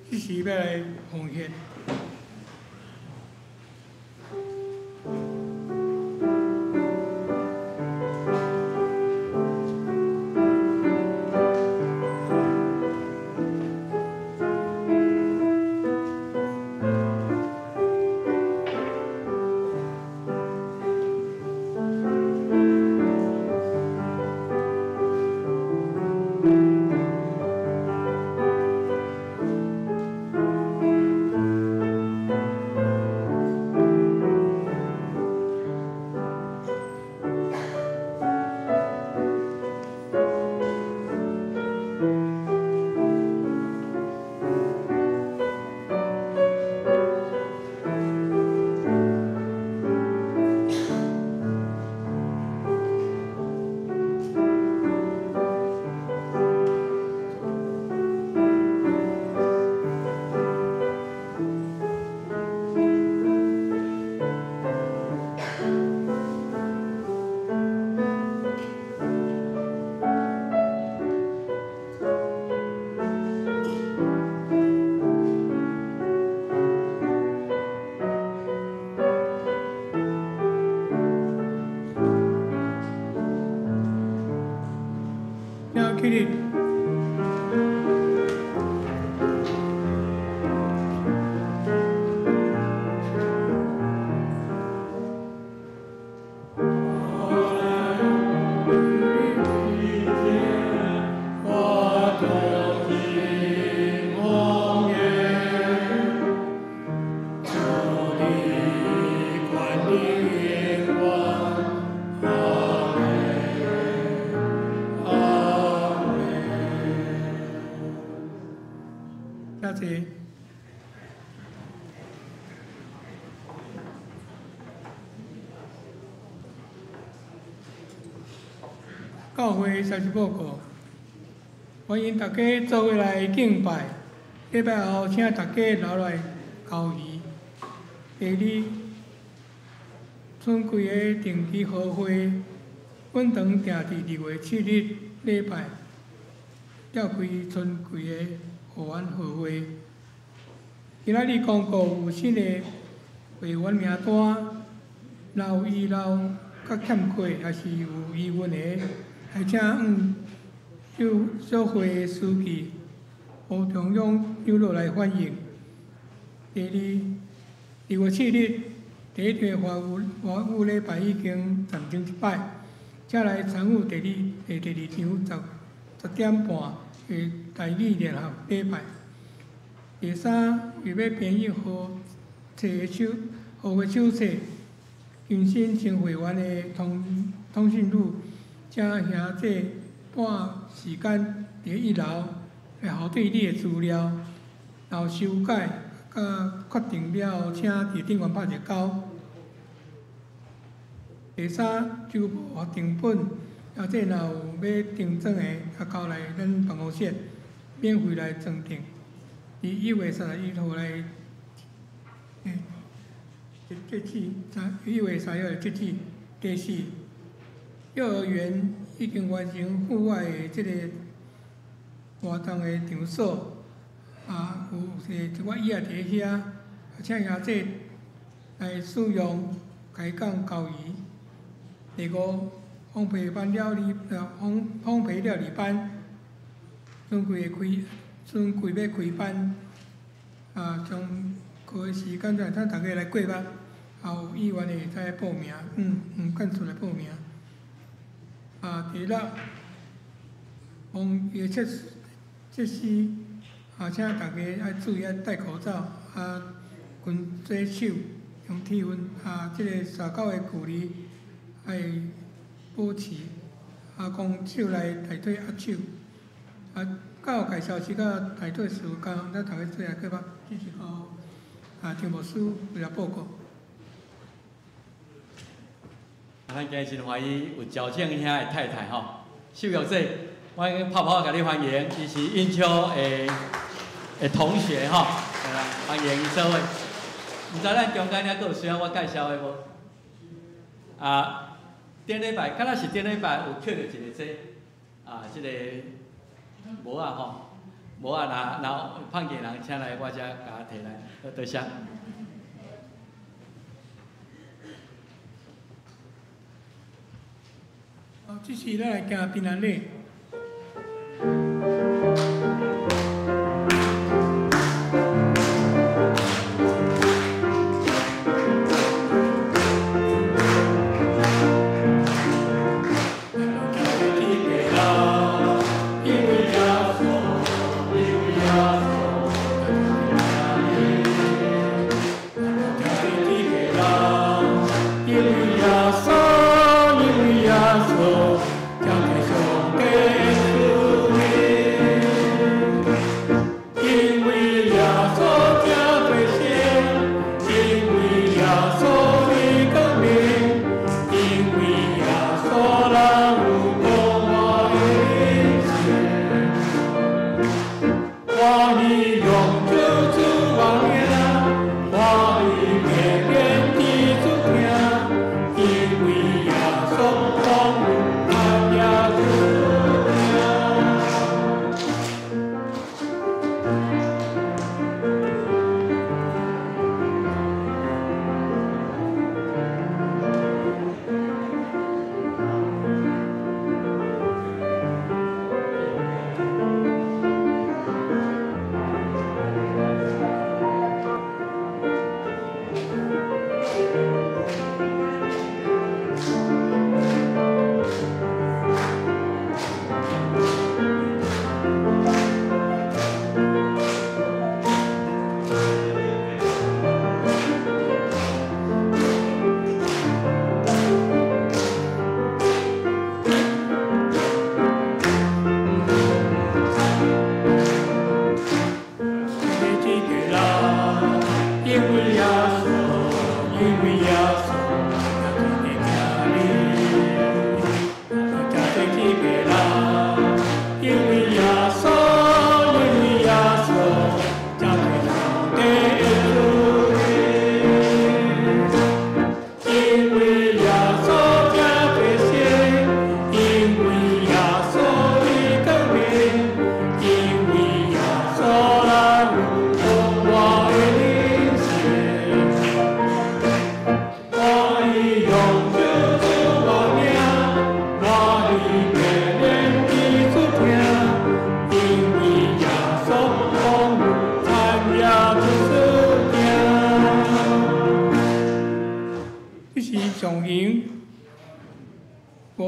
这是要来奉献。遮济。教会三十报告，欢迎大家做伙来敬拜。礼拜后，请大家留来交谊。第二，春季的定期好会，阮堂定伫2月7日礼拜召开春季的会员好会。今仔日公告有新的会员名单，若有遗漏、较欠缺，还是有疑问的，还请小会的书记胡中央长老来反映。第二，2月7日第一场华务礼拜已经暂停一摆，请来参与第二场10点半的台语联合礼拜。第三，为要编译好会手册，更新新会员的通讯录，请兄弟半时间伫1楼来校对你的资料，然后修改甲确定了后，请伫顶悬拍一勾。第三，周报订本，或者若有要订正的，也交来咱办公室，免费来装订。伫1月31号来，截止1月31号截止。第四，幼儿园已经完成户外的即个活动的场所，有一寡椅仔伫遐，请兄弟来使用开讲交谊。第五，烘焙料理班，春季要开班，从课的时间等大家来过目，后有意愿的会使来报名，赶出来报名。第六，防疫措施，请大家爱注意戴口罩，勤洗手，用体温，即个3脚的距离爱保持，讲手来抬腿握手，到介绍时到抬腿时间，咱大家做下过目，这是张牧师为了报告。咱今日真欢喜有赵正兄的太太吼，秀玉姐，我已经泡泡甲你欢迎，伊是英秋的同学吼，欢迎伊做伙。毋知咱中间还佫有需要我介绍的无？顶礼拜，敢若是顶礼拜有捡到一个即个帽仔吼，帽仔若碰见人，请来我遮甲我摕来，多谢。这是咱来行平安礼。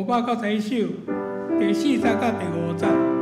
591首，第4章到第5章。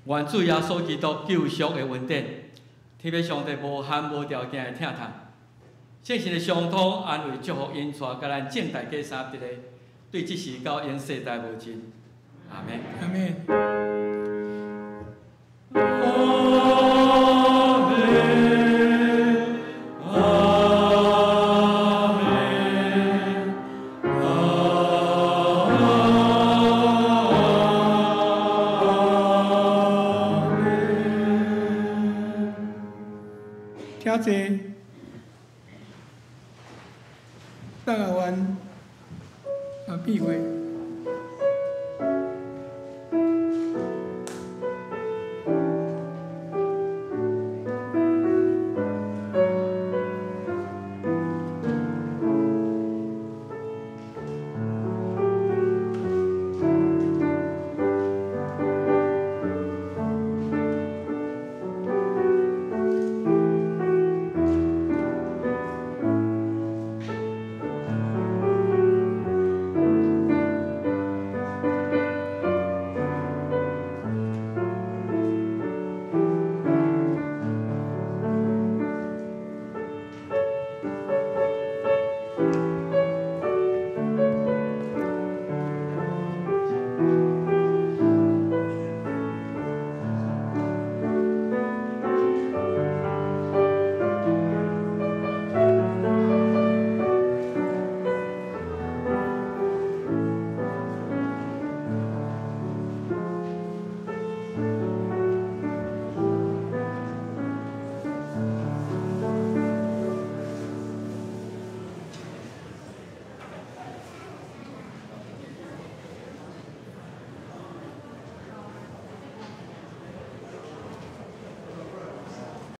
愿主耶稣基督救赎的恩典，特别上帝无限无条件的疼痛，圣神的相通安慰祝福因带，甲咱正大家三得的，对即时到因世代无尽。阿门。阿门。听者，咱也愿闭会。